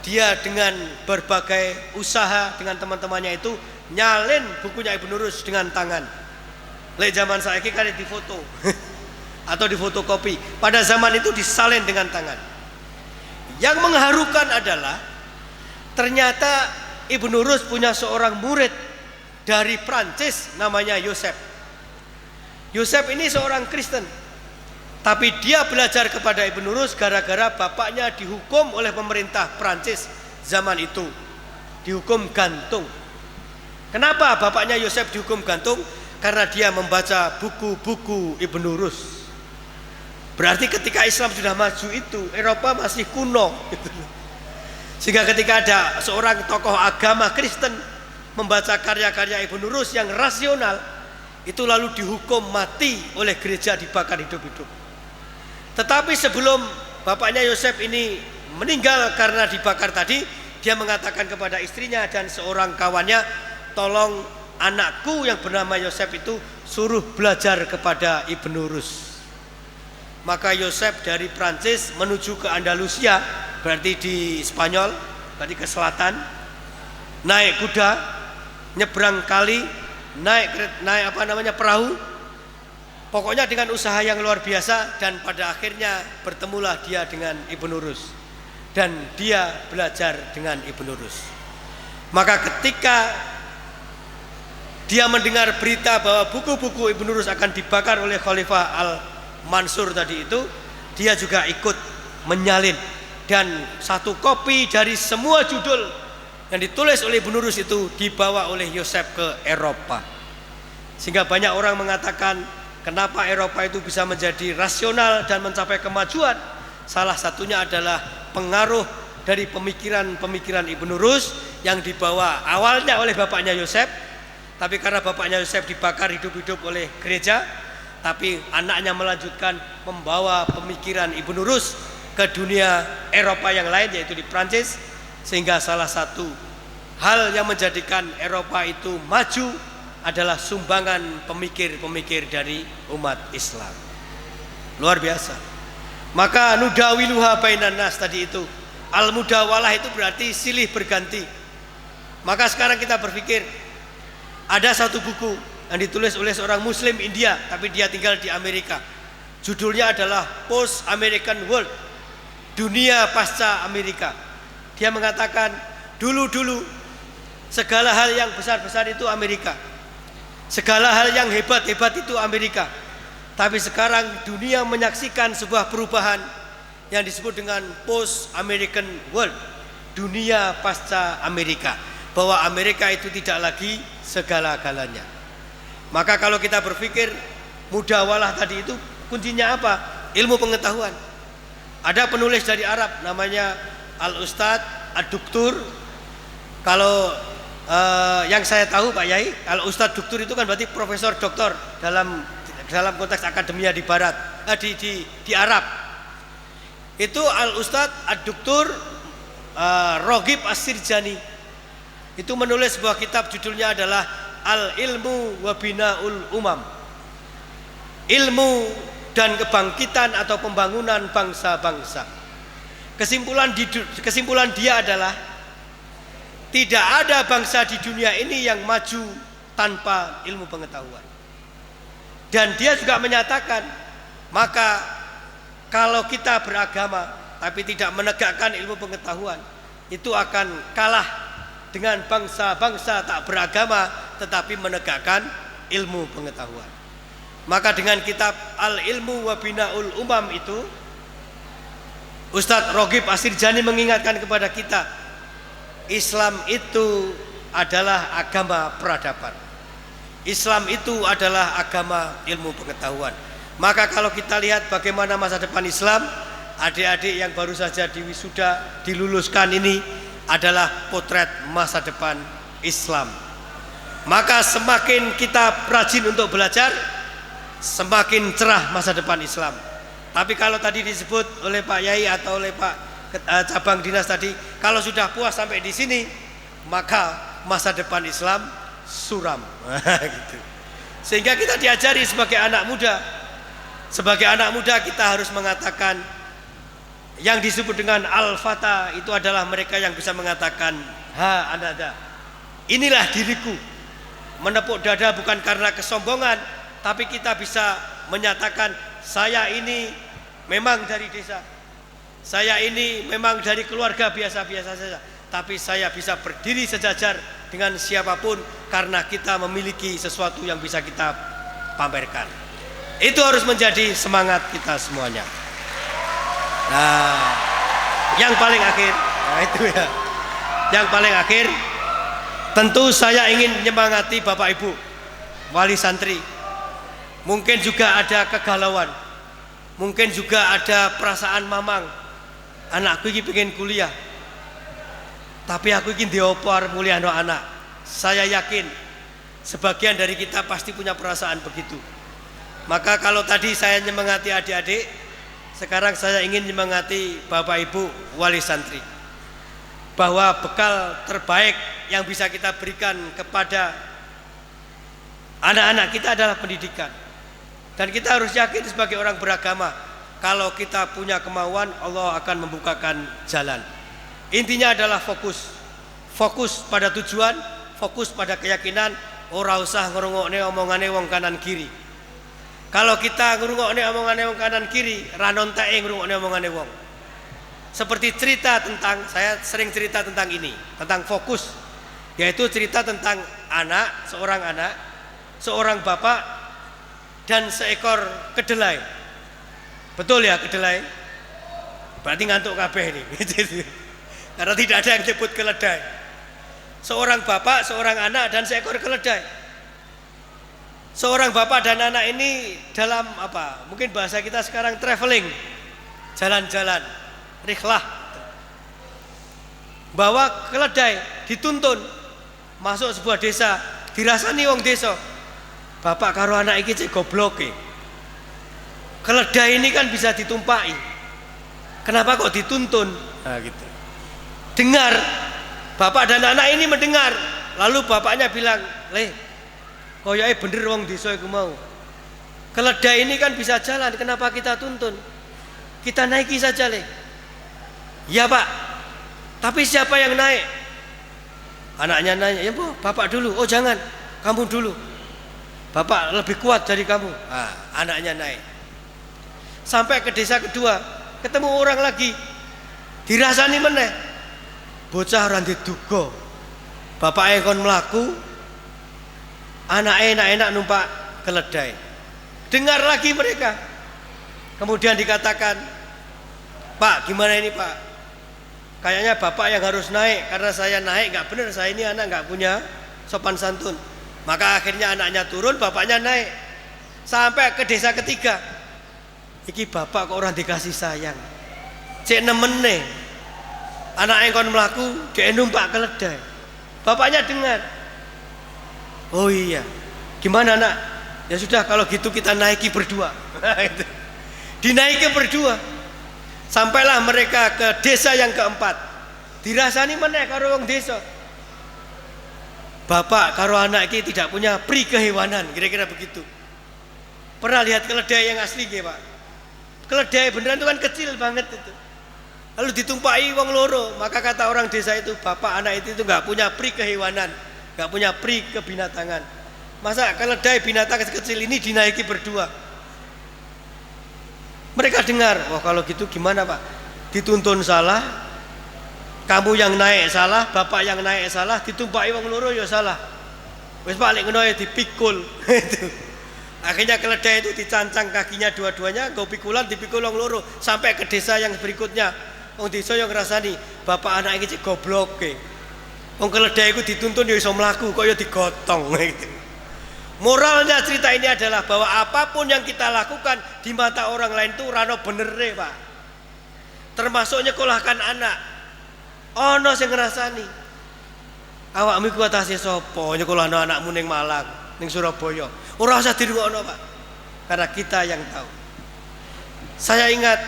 dia dengan berbagai usaha dengan teman-temannya itu nyalin bukunya Ibnu Nurus dengan tangan. Lek zaman saiki kan difoto atau difotokopi. Pada zaman itu disalin dengan tangan. Yang mengharukan adalah ternyata Ibnu Nurus punya seorang murid dari Prancis namanya Yosef. Yosef ini seorang Kristen, tapi dia belajar kepada Ibnu Nurus gara-gara bapaknya dihukum oleh pemerintah Prancis zaman itu, dihukum gantung. Kenapa bapaknya Yosef dihukum gantung? Karena dia membaca buku-buku Ibnu Nurus. Berarti ketika Islam sudah maju itu Eropa masih kuno. Sehingga ketika ada seorang tokoh agama Kristen membaca karya-karya Ibnu Nurus yang rasional, itu lalu dihukum mati oleh gereja, dibakar hidup-hidup. Tetapi sebelum bapaknya Yosef ini meninggal karena dibakar tadi, dia mengatakan kepada istrinya dan seorang kawannya, tolong anakku yang bernama Yosef itu suruh belajar kepada Ibnu Nurus. Maka Yosef dari Prancis menuju ke Andalusia, berarti di Spanyol, berarti ke selatan, naik kuda, nyebrang kali, naik perahu, pokoknya dengan usaha yang luar biasa, dan pada akhirnya bertemulah dia dengan Ibnu Nurus dan dia belajar dengan Ibnu Nurus. Maka ketika dia mendengar berita bahwa buku-buku Ibnu Nurus akan dibakar oleh Khalifah Al-Mansur tadi itu, dia juga ikut menyalin, dan satu kopi dari semua judul yang ditulis oleh Ibnu Nurus itu dibawa oleh Yosef ke Eropa. Sehingga banyak orang mengatakan kenapa Eropa itu bisa menjadi rasional dan mencapai kemajuan. Salah satunya adalah pengaruh dari pemikiran-pemikiran Ibnu Nurus yang dibawa awalnya oleh bapaknya Yosef, tapi karena bapaknya Yosef dibakar hidup-hidup oleh gereja, tapi anaknya melanjutkan membawa pemikiran Ibnu Nurus ke dunia Eropa yang lain, yaitu di Prancis. Sehingga salah satu hal yang menjadikan Eropa itu maju adalah sumbangan pemikir-pemikir dari umat Islam. Luar biasa. Maka nudawiluha bainan nas tadi itu, al-mudawalah itu berarti silih berganti. Maka sekarang kita berpikir, ada satu buku yang ditulis oleh seorang Muslim India, tapi dia tinggal di Amerika. Judulnya adalah Post American World, dunia pasca Amerika. Dia mengatakan dulu-dulu segala hal yang besar-besar itu Amerika, segala hal yang hebat-hebat itu Amerika. Tapi sekarang dunia menyaksikan sebuah perubahan yang disebut dengan Post American World, dunia pasca Amerika, bahwa Amerika itu tidak lagi segala-galanya. Maka kalau kita berpikir mudawalah tadi itu kuncinya apa? Ilmu pengetahuan. Ada penulis dari Arab namanya Al-Ustadz Ad-Duktur. Kalau yang saya tahu Pak Yai, kalau Ustadz Duktur itu kan berarti profesor doktor dalam konteks akademia di barat, di Arab. Itu Al-Ustadz Ad-Duktur Roghib As-Sirjani. itu menulis sebuah kitab, judulnya adalah Al-Ilmu wa Binaul Umam. Ilmu dan kebangkitan atau pembangunan bangsa-bangsa. Kesimpulan dia adalah tidak ada bangsa di dunia ini yang maju tanpa ilmu pengetahuan. Dan dia juga menyatakan, maka kalau kita beragama tapi tidak menegakkan ilmu pengetahuan, itu akan kalah dengan bangsa-bangsa tak beragama tetapi menegakkan ilmu pengetahuan. Maka dengan kitab Al-Ilmu wa Binaul Umam itu, Ustadz Roghib Asirjani mengingatkan kepada kita, Islam itu adalah agama peradaban. Islam itu adalah agama ilmu pengetahuan. Maka kalau kita lihat bagaimana masa depan Islam, adik-adik yang baru saja diwisuda, diluluskan ini adalah potret masa depan Islam. Maka semakin kita rajin untuk belajar, semakin cerah masa depan Islam. Tapi kalau tadi disebut oleh Pak Yai atau oleh Pak cabang dinas tadi, kalau sudah puas sampai di sini, maka masa depan Islam suram. Gitu. Sehingga kita diajari sebagai anak muda. Sebagai anak muda kita harus mengatakan yang disebut dengan al-fata, itu adalah mereka yang bisa mengatakan ha anada, inilah diriku. Menepuk dada bukan karena kesombongan, tapi kita bisa menyatakan saya ini memang dari desa, saya ini memang dari keluarga biasa-biasa saja, tapi saya bisa berdiri sejajar dengan siapapun karena kita memiliki sesuatu yang bisa kita pamerkan. Itu harus menjadi semangat kita semuanya. Nah, yang paling akhir, nah itu ya, yang paling akhir, tentu saya ingin menyemangati Bapak Ibu wali santri. Mungkin juga ada kegalauan, mungkin juga ada perasaan mamang, anakku ini pengen kuliah, tapi aku ingin diopor mulia no anak. Saya yakin sebagian dari kita pasti punya perasaan begitu. Maka kalau tadi saya menyemangati adik-adik, sekarang saya ingin menyemangati Bapak Ibu wali santri, bahwa bekal terbaik yang bisa kita berikan kepada anak-anak kita adalah pendidikan. Dan kita harus yakin sebagai orang beragama, kalau kita punya kemauan, Allah akan membukakan jalan. Intinya adalah fokus. Fokus pada tujuan, fokus pada keyakinan, ora usah ngrungokne omongane wong kanan kiri. Kalau kita ngrungokne omongane wong kanan kiri, ra nonteke ngrungokne omongane wong. Seperti cerita tentang, saya sering cerita tentang ini, tentang fokus, yaitu cerita tentang seorang bapak dan seekor kedelai. Betul ya, kedelai? Berarti ngantuk kabeh ini. Karena tidak ada yang nyebut keledai. Seorang bapak, seorang anak dan seekor keledai. Seorang bapak dan anak ini dalam apa? Mungkin bahasa kita sekarang traveling, jalan-jalan, rihlah. Bawa keledai, dituntun masuk sebuah desa, dirasani wong desa. Bapak karo anak iki cek gobloke. Keledai ini kan bisa ditumpaki. Kenapa kok dituntun? Nah, gitu. Dengar. Bapak dan anak ini mendengar. Lalu bapaknya bilang, "Le, koyoke bener wong desa iku mau. Keledai ini kan bisa jalan, kenapa kita tuntun? Kita naiki saja, Le." "Ya, Pak. Tapi siapa yang naik?" Anaknya nanya, "Ya, Bu, Bapak dulu." "Oh, jangan. Kamu dulu. Bapak lebih kuat dari kamu." Nah, anaknya naik. Sampai ke desa kedua, ketemu orang lagi. Dirasani meneh. Bocah ora diduga. Bapake kon mlaku, anake enak-enak numpak keledai. Dengar lagi mereka. Kemudian dikatakan, "Pak, gimana ini, Pak? Kayaknya Bapak yang harus naik, karena saya naik nggak benar, saya ini anak nggak punya sopan santun." Maka akhirnya anaknya turun, bapaknya naik. Sampai ke desa ketiga. Iki bapak kok orang dikasih sayang. Cek nemene. Anak kon melaku, dia numpak keledai. Bapaknya dengar. "Oh iya, gimana nak? Ya sudah kalau gitu kita naiki berdua." Dinaiki berdua. Sampailah mereka ke desa yang keempat. Dirasani meneh karo wong desa. bapak karo anak iki tidak punya pri kehewanan, kira-kira begitu. Pernah lihat keledai yang asli nggih, Pak? Keledai beneran itu kan kecil banget itu. Lalu ditumpai wong loro, maka kata orang desa itu, bapak anak itu nggak punya pri kehewanan, nggak punya pri kebinatangan. Masa keledai binatang kecil ini dinaiki berdua? Mereka dengar, wah kalau gitu gimana Pak? Dituntun salah, kamu yang naik salah, bapak yang naik salah, ditumpai wong loro ya salah. Wis Pak lek ngono ya dipikul. Itu. Akhirnya keledai itu dicancang kakinya dua-duanya, go pikulan dipikul wong loro sampai ke desa yang berikutnya. Wong desa yang ngrasani, bapak anak iki gobloke. Wong keledai itu dituntun ya iso mlaku, kok ya digotong gitu. Moralnya cerita ini adalah bahwa apapun yang kita lakukan di mata orang lain itu rano benere, Pak. Termasuk nyekolahkan anak. Ono sing ngrasani. Awakmu ku atase sapa nyekolahno anakmu ning Malang, ning Surabaya. Ora usah dirungokno, Pak. Karena kita yang tahu. Saya ingat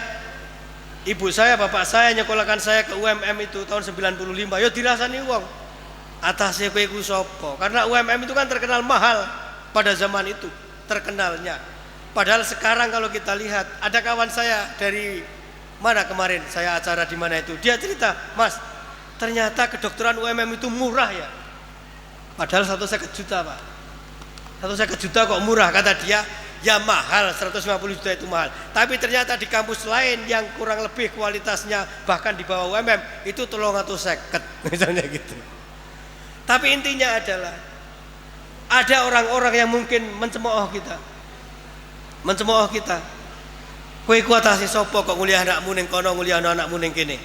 ibu saya, bapak saya nyekolahkan saya ke UMM itu tahun 95. Ya dirasani wong. Atase kowe iku sapa? Karena UMM itu kan terkenal mahal pada zaman itu, terkenalnya. Padahal sekarang kalau kita lihat, ada kawan saya dari mana kemarin saya acara di mana itu, dia cerita, Mas, ternyata kedokteran UMM itu murah ya. Padahal 150 juta, Pak. 150 juta kok murah, kata dia. Ya mahal, 150 juta itu mahal. Tapi ternyata di kampus lain yang kurang lebih kualitasnya bahkan di bawah UMM itu 350 misalnya gitu. Tapi intinya adalah ada orang-orang yang mungkin mencemooh kita. Mencemooh kita. Kowe ku atase sapa kok nguliah anakmu ning kono, nguliah anakmu ning kene.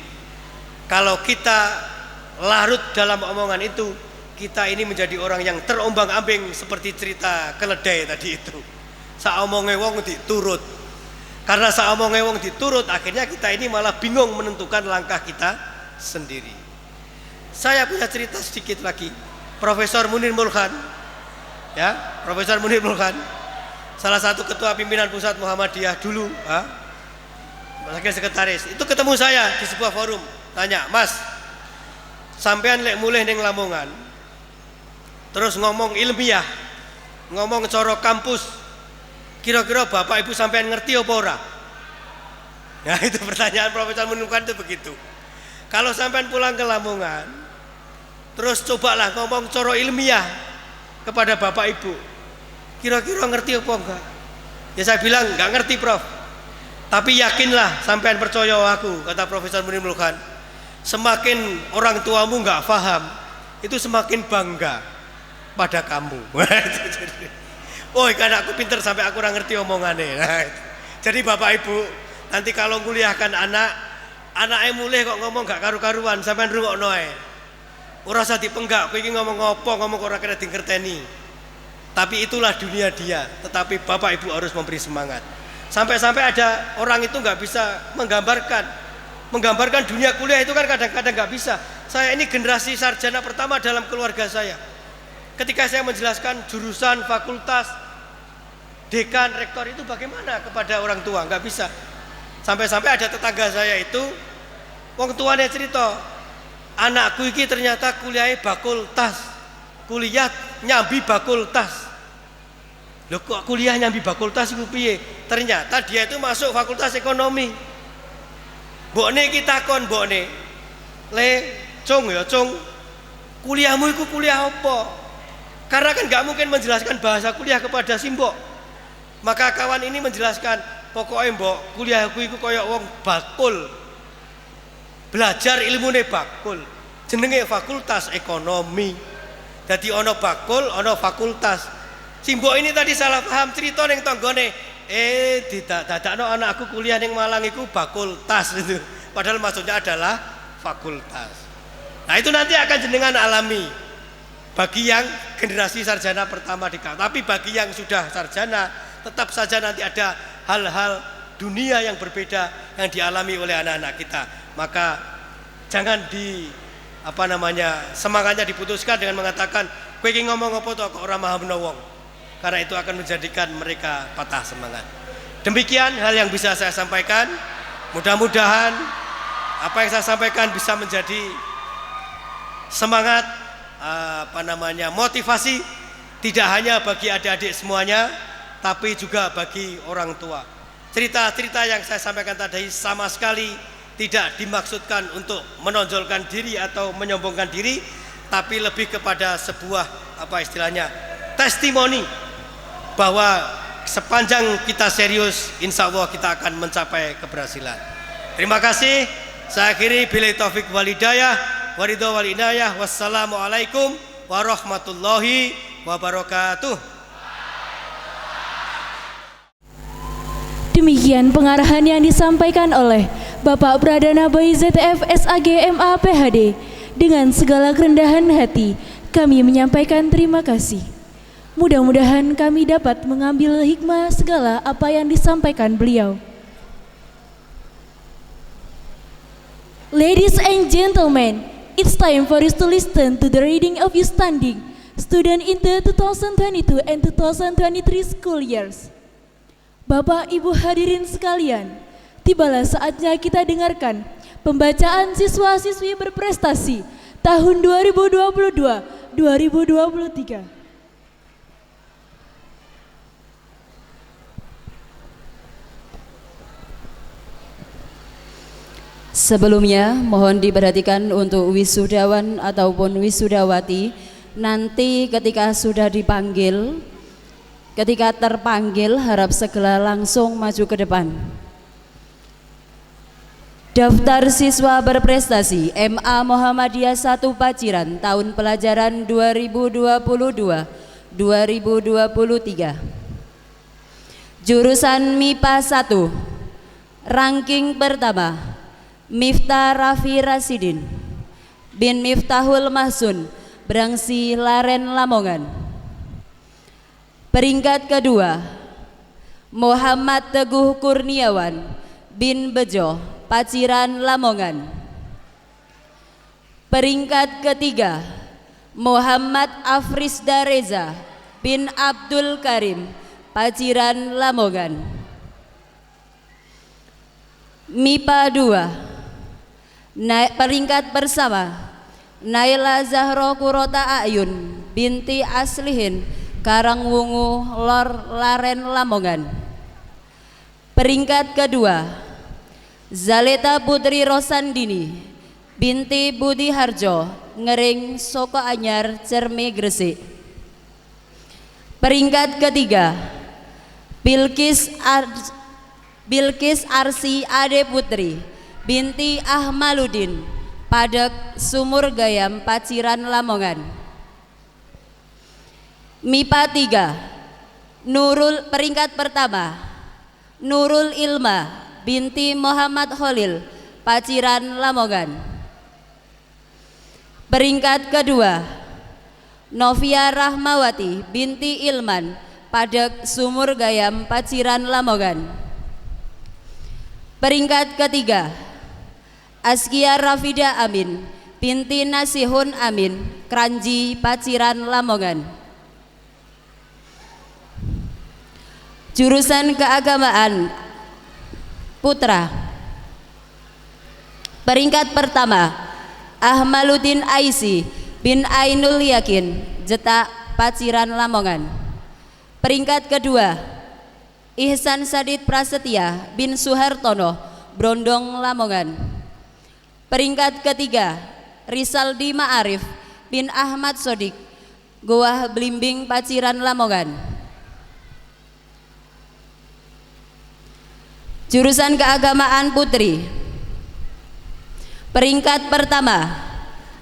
Kalau kita larut dalam omongan itu, kita ini menjadi orang yang terombang-ambing seperti cerita keledai tadi itu. Saomonge wong diturut. Karena saomonge wong diturut, akhirnya kita ini malah bingung menentukan langkah kita sendiri. Saya punya cerita sedikit lagi. Profesor Munir Mulkhan, ya, Profesor Munir Mulkhan, salah satu ketua pimpinan pusat Muhammadiyah dulu, wakil sekretaris, itu ketemu saya di sebuah forum, tanya, Mas, sampean lek mulih ning Lamongan, terus ngomong ilmiah, ngomong coro kampus, kira-kira bapak ibu sampean ngerti apa ora? Nah itu pertanyaan Profesor Munir Mulkhan itu begitu. Kalau sampean pulang ke Lamongan, terus cobalah ngomong coro ilmiah kepada bapak ibu, kira-kira ngerti apa enggak? Ya saya bilang enggak ngerti Prof, tapi yakinlah sampean percaya aku, kata Profesor Munir Mulkhan. Semakin orang tuamu enggak paham, itu semakin bangga pada kamu. Oh ikan aku pinter sampai aku kurang ngerti omongannya. Nah, jadi bapak ibu nanti kalau nguliahkan anaknya mulai kok ngomong gak karu-karuan, sampean rungokno ae. Ora usah dipenggak, kowe iki ngomong apa, ngomong ora kena dingerteni. Tapi itulah dunia dia, tetapi bapak ibu harus memberi semangat. Sampai-sampai ada orang itu nggak bisa menggambarkan dunia kuliah itu kan kadang-kadang nggak bisa. Saya ini generasi sarjana pertama dalam keluarga saya. Ketika saya menjelaskan jurusan, fakultas, dekan, rektor itu bagaimana kepada orang tua, nggak bisa. Sampai-sampai ada tetangga saya itu, wong tuanya cerita, anakku ini ternyata kuliahnya fakultas, kuliah nyambi fakultas. Loh kok kuliah nyambi fakultas itu piye? Ternyata dia itu masuk fakultas ekonomi. Mbokne kita kon mbokne, le cung ya cung, kuliahmu itu kuliah apa? Karena kan nggak mungkin menjelaskan bahasa kuliah kepada simbok. Maka kawan ini menjelaskan, pokoknya mbok kuliahku itu koyok wong bakul, belajar ilmune bakul, jenenge fakultas ekonomi. Jadi ono bakul, ono fakultas. Simbok ini tadi salah paham cerita neng tanggone. Dadakno anakku kuliah neng Malang itu fakultas itu. Padahal maksudnya adalah fakultas. Nah itu nanti akan jenengan alami. Bagi yang generasi sarjana pertama di kampus, tapi bagi yang sudah sarjana tetap saja nanti ada hal-hal dunia yang berbeda yang dialami oleh anak-anak kita. Maka jangan semangatnya diputuskan dengan mengatakan kowe iki ngomong apa to kok ora mahamno wong. Karena itu akan menjadikan mereka patah semangat. Demikian hal yang bisa saya sampaikan. Mudah-mudahan apa yang saya sampaikan bisa menjadi semangat motivasi tidak hanya bagi adik-adik semuanya, tapi juga bagi orang tua. Cerita-cerita yang saya sampaikan tadi sama sekali tidak dimaksudkan untuk menonjolkan diri atau menyombongkan diri, tapi lebih kepada sebuah testimoni bahwa sepanjang kita serius, insya Allah kita akan mencapai keberhasilan. Terima kasih. Saya akhiri billahi taufik wal hidayah, waridho wal inayah. Wassalamualaikum warahmatullahi wabarakatuh. Demikian pengarahan yang disampaikan oleh Bapak Pradana Bayi ZTF SAG MA PhD. Dengan segala kerendahan hati, kami menyampaikan terima kasih. Mudah-mudahan kami dapat mengambil hikmah segala apa yang disampaikan beliau. Ladies and gentlemen, it's time for us to listen to the reading of you standing student in the 2022 and 2023 school years. Bapak Ibu hadirin sekalian, tibalah saatnya kita dengarkan pembacaan siswa-siswi berprestasi tahun 2022-2023. Sebelumnya, mohon diperhatikan untuk wisudawan ataupun wisudawati, nanti ketika sudah dipanggil, ketika terpanggil harap segera langsung maju ke depan. Daftar siswa berprestasi MA Muhammadiyah 1 Paciran tahun pelajaran 2022-2023. Jurusan MIPA 1. Ranking pertama Miftah Rafi Rasidin bin Miftahul Mahsun, Brangsi Laren Lamongan. Peringkat kedua Muhammad Teguh Kurniawan bin Bejo, Paciran Lamongan. Peringkat ketiga Muhammad Afrizda Reza bin Abdul Karim, Paciran Lamongan. MIPA 2. Peringkat bersama Naila Zahro Kurota Ayun binti Aslihin, Karangwungu Lor Laren Lamongan. Peringkat kedua Zaleta Putri Rosandini binti Budi Harjo, Ngering Soko Anyar, Cerme Gresik. Peringkat ketiga Bilkis Arsi Ade Putri binti Ahmaluddin, Padek Sumur Gayam, Paciran Lamongan. MIPA 3. Peringkat pertama Nurul Ilma binti Muhammad Khalil, Paciran Lamongan. Peringkat kedua Novia Rahmawati binti Ilman, Padek Sumur Gayam, Paciran Lamongan. Peringkat ketiga Askia Rafida Amin binti Nasihun Amin, Kranji, Paciran Lamongan. Jurusan keagamaan Putra. Peringkat pertama Ahmaluddin Aisi bin Ainul Yakin, Jetak, Paciran Lamongan. Peringkat kedua Ihsan Sadid Prasetya bin Suhartono, Brondong, Lamongan. Peringkat ketiga Risaldi Ma'arif bin Ahmad Sodik, Goah Blimbing, Paciran Lamongan. Jurusan keagamaan Putri. Peringkat pertama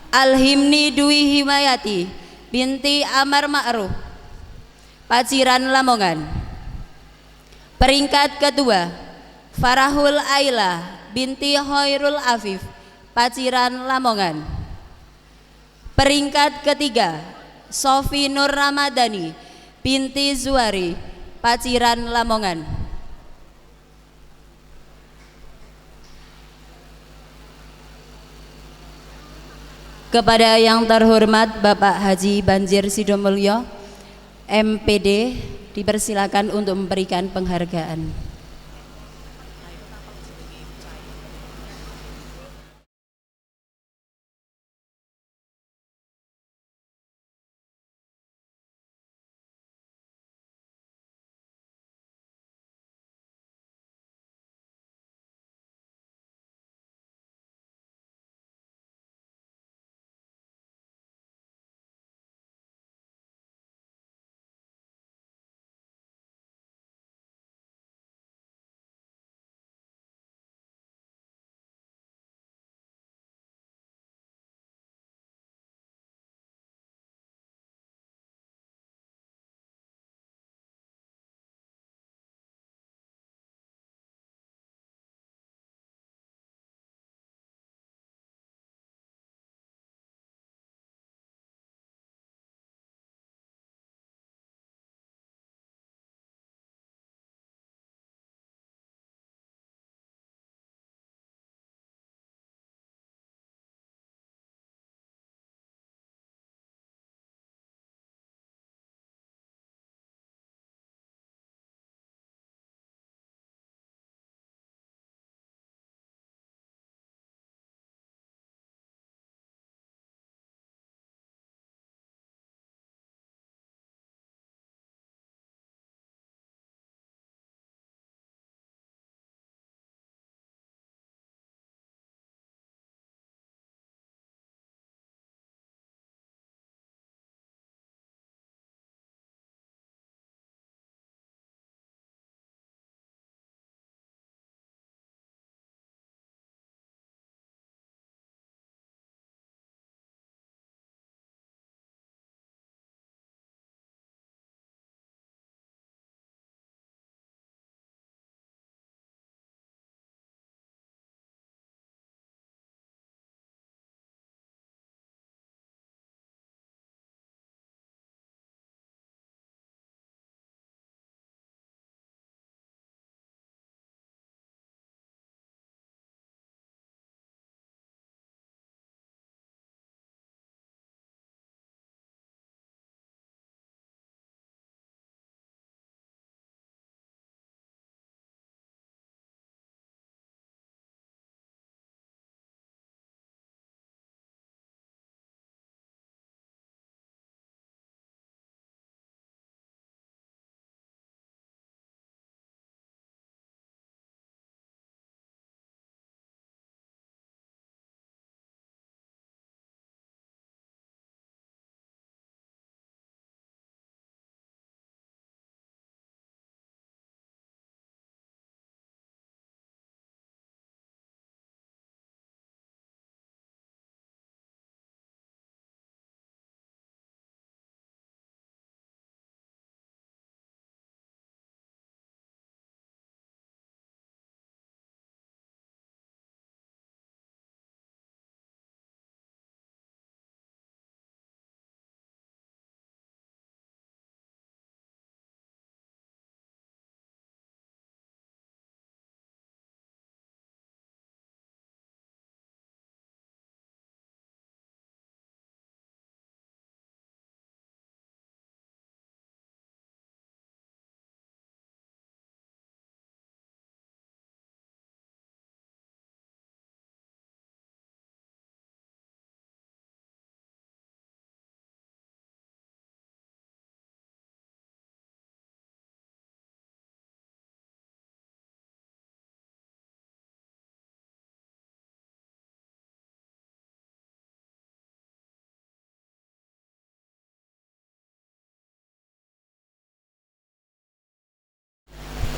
Alhimni Dwi Himayati binti Amar Ma'ruf, Paciran Lamongan. Peringkat kedua Farahul Aila binti Hoirul Afif, Paciran Lamongan. Peringkat ketiga Sofi Nur Ramadhani binti Zuari, Paciran Lamongan. Kepada yang terhormat Bapak Haji Banjir Sidomulyo, MPD, dipersilakan untuk memberikan penghargaan.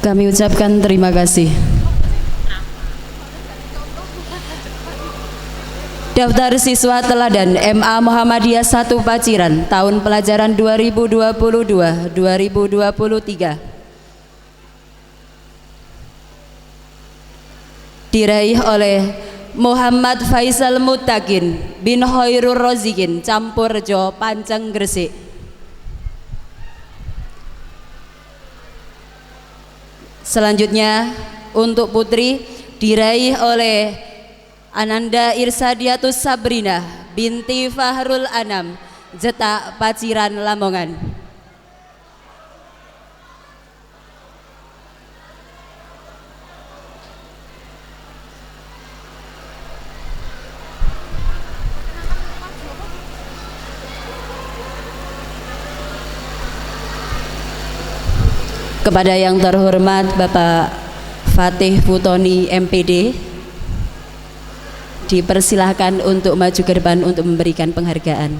Kami ucapkan terima kasih. Daftar siswa teladan MA Muhammadiyah 1 Paciran tahun pelajaran 2022-2023 diraih oleh Muhammad Faisal Muttaqin bin Khairur Rozikin Campurjo Panceng Gresik. Selanjutnya untuk putri diraih oleh Ananda Irsadiatus Sabrina binti Fahrul Anam Jetak Paciran Lamongan. Kepada yang terhormat Bapak Fatih Futoni MPD, dipersilahkan untuk maju ke depan untuk memberikan penghargaan.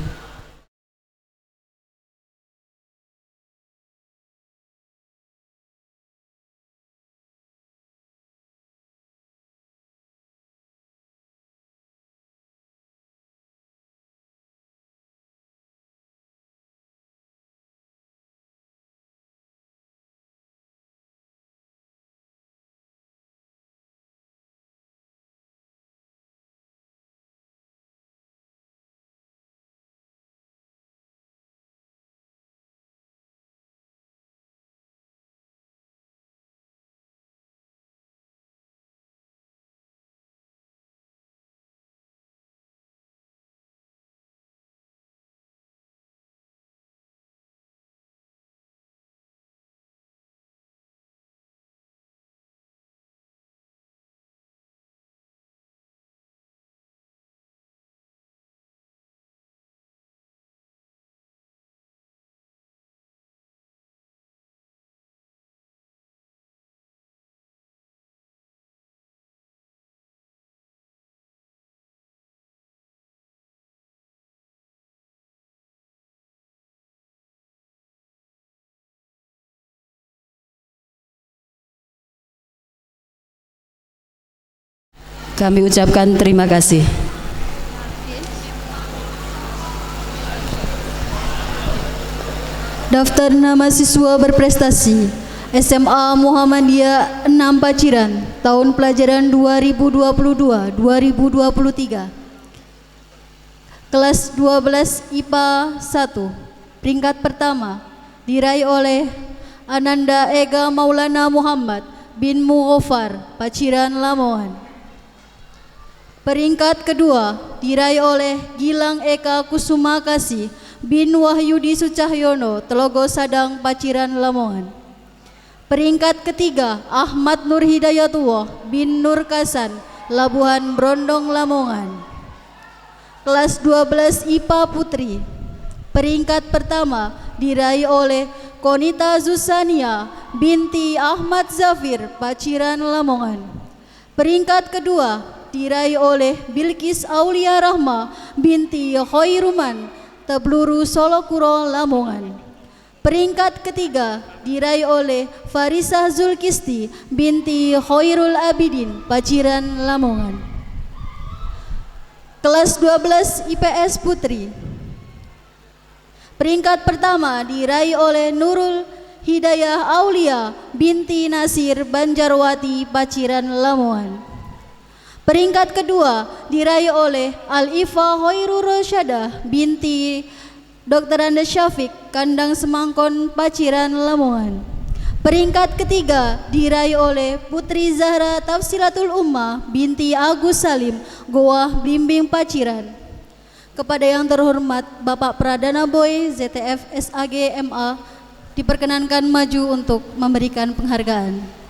Kami ucapkan terima kasih. Daftar nama siswa berprestasi SMA Muhammadiyah 6 Paciran tahun pelajaran 2022-2023. Kelas 12 IPA 1. Peringkat pertama diraih oleh Ananda Ega Maulana Muhammad bin Mughafar Paciran Lamongan. Peringkat kedua diraih oleh Gilang Eka Kusuma Kasih bin Wahyudi Sucahyono Telogo Sadang Paciran Lamongan. Peringkat ketiga Ahmad Nur Hidayatullah bin Nur Kasan Labuhan Brondong Lamongan. Kelas 12 IPA Putri. Peringkat pertama diraih oleh Konita Zusania binti Ahmad Zafir Paciran Lamongan. Peringkat kedua diraih oleh Bilkis Aulia Rahma binti Khairuman Tebluru Solokuro Lamongan. Peringkat ketiga diraih oleh Farisah Zulkisti binti Khairul Abidin Paciran Lamongan. Kelas 12 IPS Putri. Peringkat pertama diraih oleh Nurul Hidayah Aulia binti Nasir Banjarwati Paciran Lamongan. Peringkat kedua diraih oleh Al-Ifa Hoirul Rosyadah binti Dr. Anda Syafiq Kandang Semangkon Paciran Lamongan. Peringkat ketiga diraih oleh Putri Zahra Tafsilatul Ummah binti Agus Salim Goa Blimbing Paciran. Kepada yang terhormat Bapak Pradana Boy ZTF SAG MA diperkenankan maju untuk memberikan penghargaan.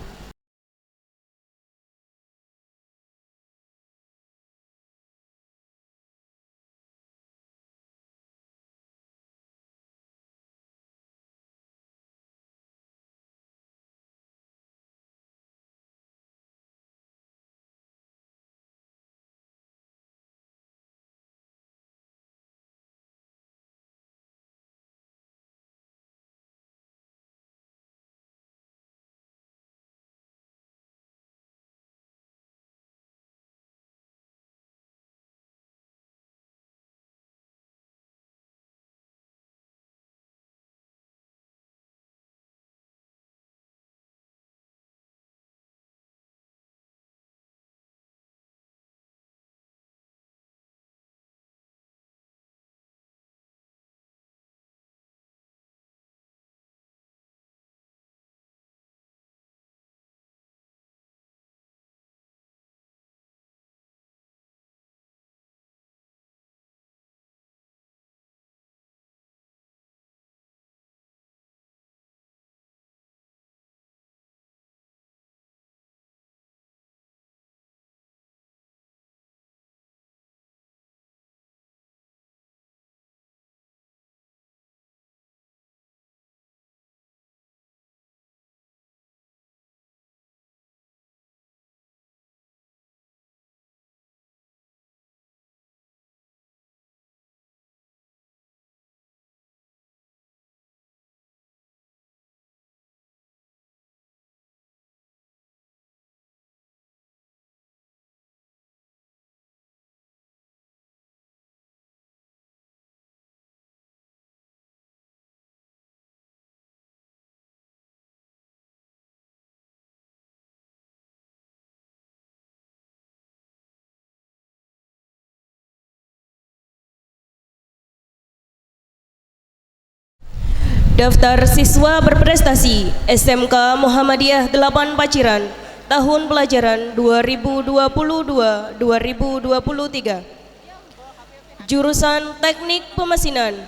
Daftar siswa berprestasi SMK Muhammadiyah 8 Paciran tahun pelajaran 2022-2023. Jurusan Teknik Pemesinan.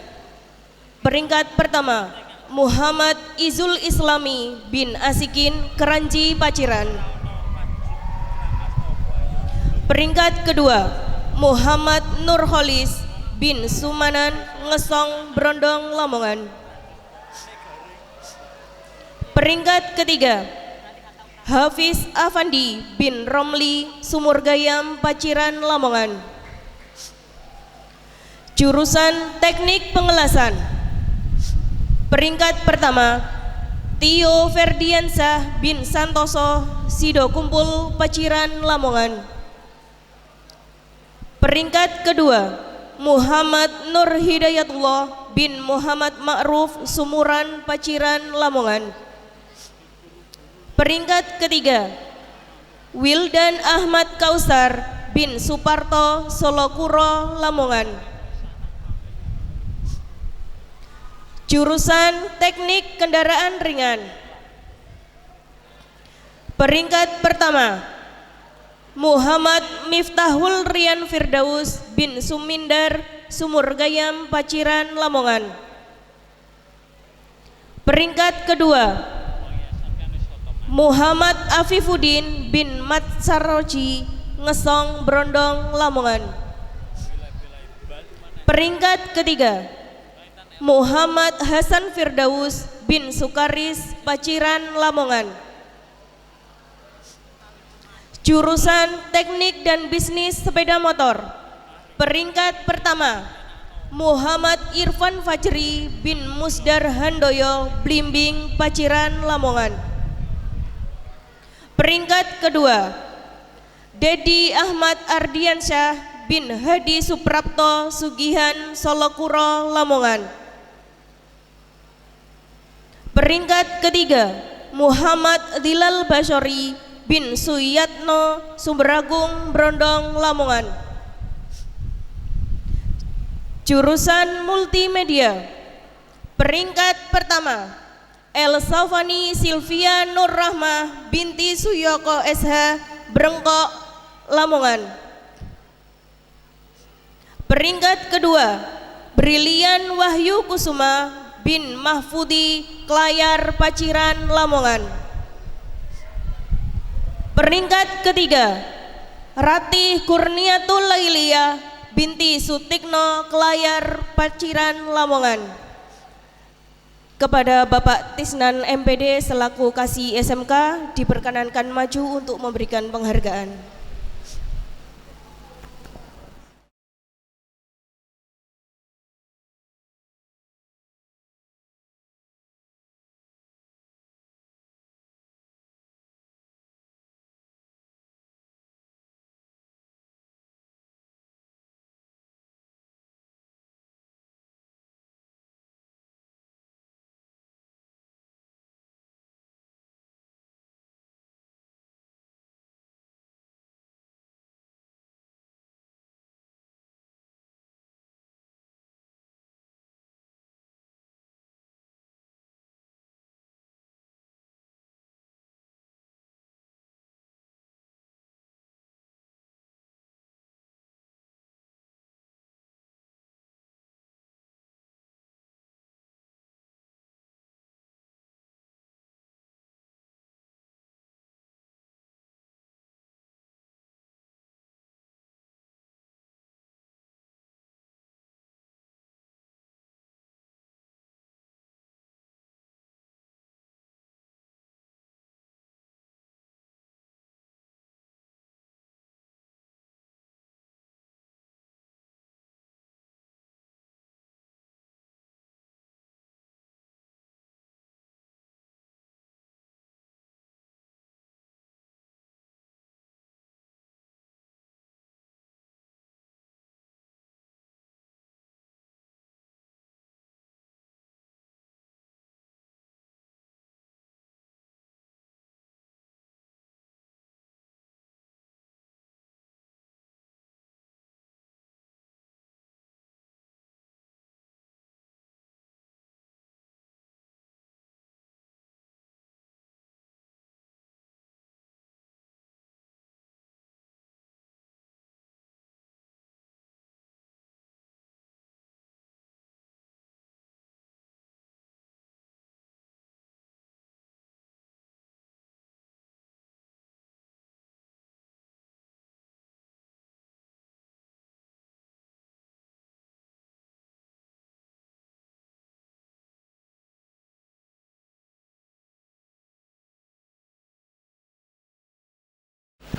Peringkat pertama, Muhammad Izul Islami bin Asikin, Keranji, Paciran. Peringkat kedua, Muhammad Nurholis bin Sumanan, Ngesong, Brondong, Lamongan. Peringkat ketiga, Hafiz Afandi bin Romli, Sumurgayam, Paciran, Lamongan. Jurusan Teknik Pengelasan. Peringkat pertama, Tio Ferdiansah bin Santoso, Sido Kumpul, Paciran, Lamongan. Peringkat kedua, Muhammad Nur Hidayatullah bin Muhammad Ma'ruf, Sumuran, Paciran, Lamongan. Peringkat ketiga, Wildan Ahmad Kausar bin Suparto, Solokuro, Lamongan. Jurusan Teknik Kendaraan Ringan. Peringkat pertama, Muhammad Miftahul Rian Firdaus bin Sumindar, Sumurgayam, Paciran, Lamongan. Peringkat kedua, Muhammad Afifuddin bin Matsaroji, Ngesong, Brondong, Lamongan. Peringkat ketiga, Muhammad Hasan Firdaus bin Sukaris, Paciran, Lamongan. Jurusan Teknik dan Bisnis Sepeda Motor. Peringkat pertama, Muhammad Irfan Fajri bin Musdar Handoyo, Blimbing, Paciran, Lamongan. Peringkat kedua, Dedi Ahmad Ardiansyah bin Hadi Suprapto, Sugihan, Solokuro, Lamongan. Peringkat ketiga, Muhammad Dilal Basyori bin Suyatno, Sumberagung, Brondong, Lamongan. Jurusan Multimedia. Peringkat pertama, El Safani Silvia Nur Rahmah binti Suyoko SH, Brengkok, Lamongan. Peringkat kedua, Brilian Wahyu Kusuma bin Mahfudi, Klayar, Paciran, Lamongan. Peringkat ketiga, Ratih Kurniatul Lailiyah binti Sutikno, Klayar, Paciran, Lamongan. Kepada Bapak Tisnan MPD selaku Kasih SMK diperkenankan maju untuk memberikan penghargaan.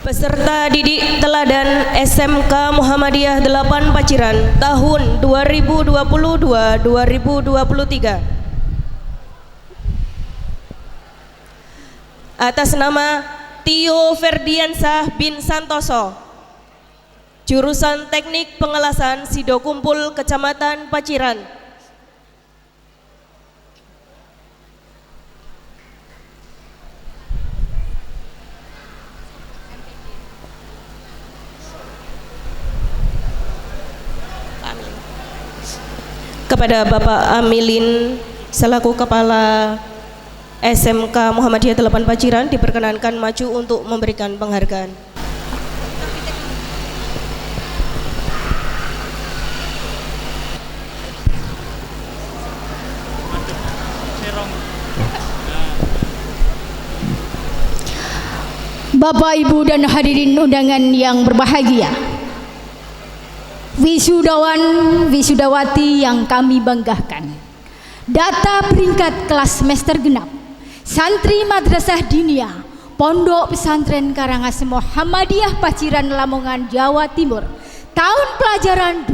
Peserta didik teladan SMK Muhammadiyah 8 Paciran tahun 2022-2023. Atas nama Tio Ferdiansah bin Santoso, jurusan Teknik Pengelasan Sidokumpul, Kecamatan Paciran. Kepada Bapak Amilin selaku Kepala SMK Muhammadiyah 8 Paciran diperkenankan maju untuk memberikan penghargaan. Bapak, Ibu, dan hadirin undangan yang berbahagia, wisudawan, wisudawati yang kami banggakan, data peringkat kelas semester genap santri Madrasah Diniyah Pondok Pesantren Karangasem Muhammadiyah Paciran Lamongan, Jawa Timur, tahun pelajaran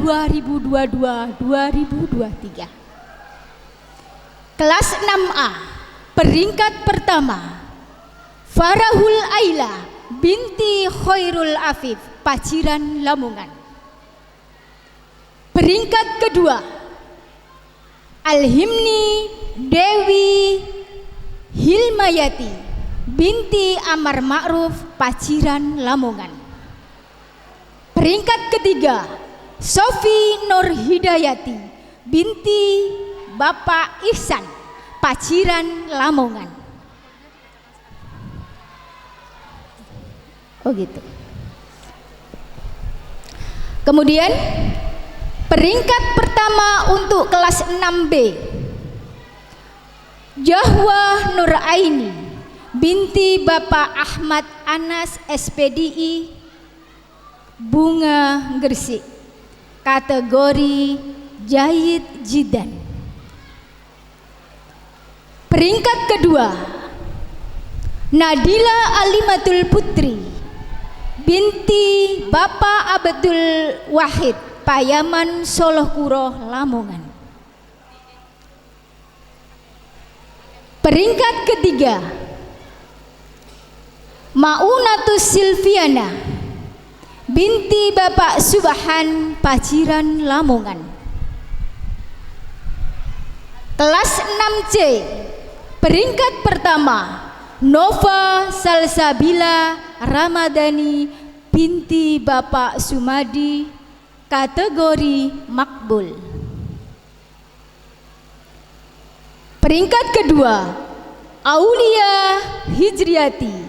2022-2023. Kelas 6A, peringkat pertama Farahul Aila binti Khairul Afif, Paciran Lamongan. Peringkat kedua Alhimni Dewi Hilmayati binti Amar Ma'ruf, Paciran Lamongan. Peringkat ketiga Sofi Nur Hidayati binti Bapak Ihsan, Paciran Lamongan. Oh gitu. Kemudian peringkat pertama untuk kelas 6B Jahwa Nur Aini binti Bapak Ahmad Anas, SPDI, Bunga Gresik, kategori Jahid Jidan. Peringkat kedua Nadila Alimatul Putri binti Bapak Abdul Wahid, Payaman Solohkuro, Lamongan. Peringkat ketiga Maunatus Silviana binti Bapak Subahan, Paciran Lamongan. Kelas 6C, peringkat pertama Nova Salsabila Ramadhani binti Bapak Sumadi, kategori makbul. Peringkat kedua Aulia Hijriati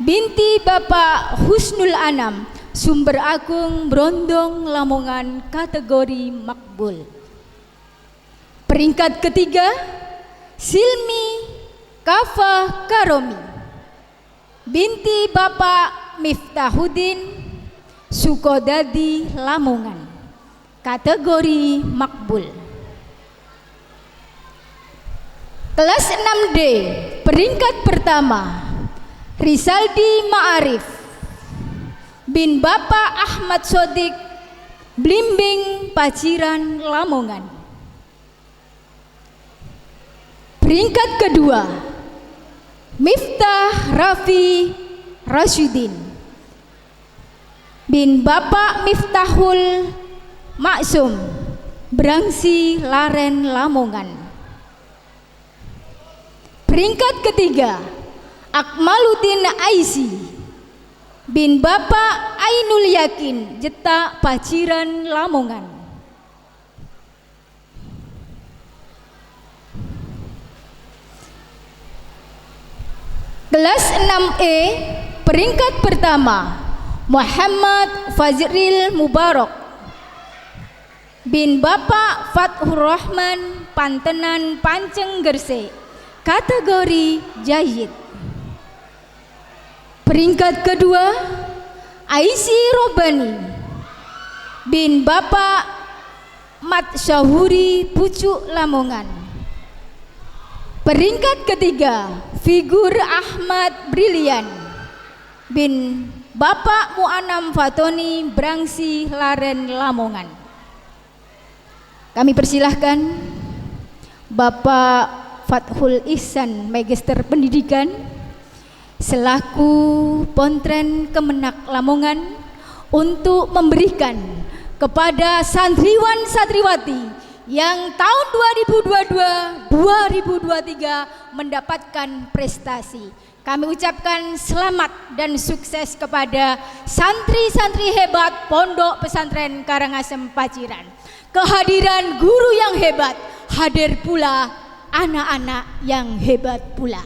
binti Bapak Husnul Anam, Sumber Agung, Brondong, Lamongan, kategori makbul. Peringkat ketiga Silmi Kafah Karomi binti Bapak Miftahuddin, Sukodadi, Lamongan, kategori makbul. Kelas 6D, peringkat pertama Risaldi Ma'arif bin Bapak Ahmad Sodik, Blimbing, Paciran, Lamongan. Peringkat kedua Miftah Rafi Rasyidin bin Bapak Miftahul Maksum, Brangsi, Laren, Lamongan. Peringkat ketiga Akmaluddin Aisi bin Bapak Ainul Yakin, Jeta, Paciran, Lamongan. Kelas 6E, peringkat pertama Muhammad Fazril Mubarak bin Bapak Fathur Rahman, Pantenan, Panceng, Gresik, kategori Jahid. Peringkat kedua Aisi Robani bin Bapak Mat Syahuri, Pucuk, Lamongan. Peringkat ketiga Figur Ahmad Brilian bin Bapak Mu'anam Fatoni Brangsi Laren Lamongan. Kami persilahkan Bapak Fathul Ihsan Magister Pendidikan selaku Pontren Kemenak Lamongan untuk memberikan kepada santriwan-santriwati yang tahun 2022-2023 mendapatkan prestasi. Kami ucapkan selamat dan sukses kepada santri-santri hebat Pondok Pesantren Karangasem Paciran. Kehadiran guru yang hebat, hadir pula anak-anak yang hebat pula.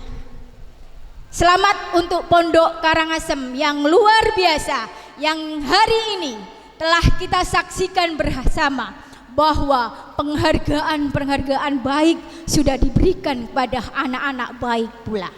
Selamat untuk Pondok Karangasem yang luar biasa, yang hari ini telah kita saksikan bersama bahwa penghargaan-penghargaan baik sudah diberikan kepada anak-anak baik pula.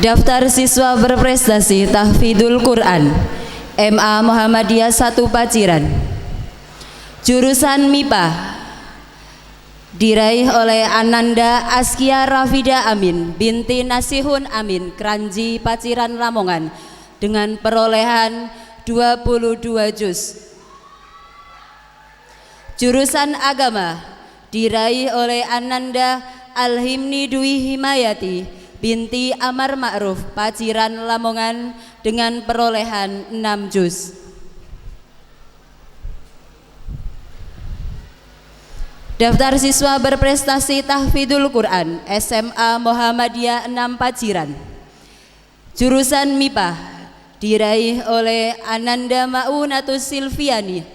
Daftar siswa berprestasi Tahfidzul Quran MA Muhammadiyah 1 Paciran. Jurusan MIPA diraih oleh Ananda Askia Rafida Amin binti Nasihun Amin Kranji Paciran Lamongan dengan perolehan 22 juz. Jurusan Agama diraih oleh Ananda Alhimni Dwi Himayati binti Amar Ma'ruf Paciran Lamongan dengan perolehan 6 juz. Daftar siswa berprestasi Tahfidzul Quran SMA Muhammadiyah 6 Paciran. Jurusan MIPA diraih oleh Ananda Maunatus Silviani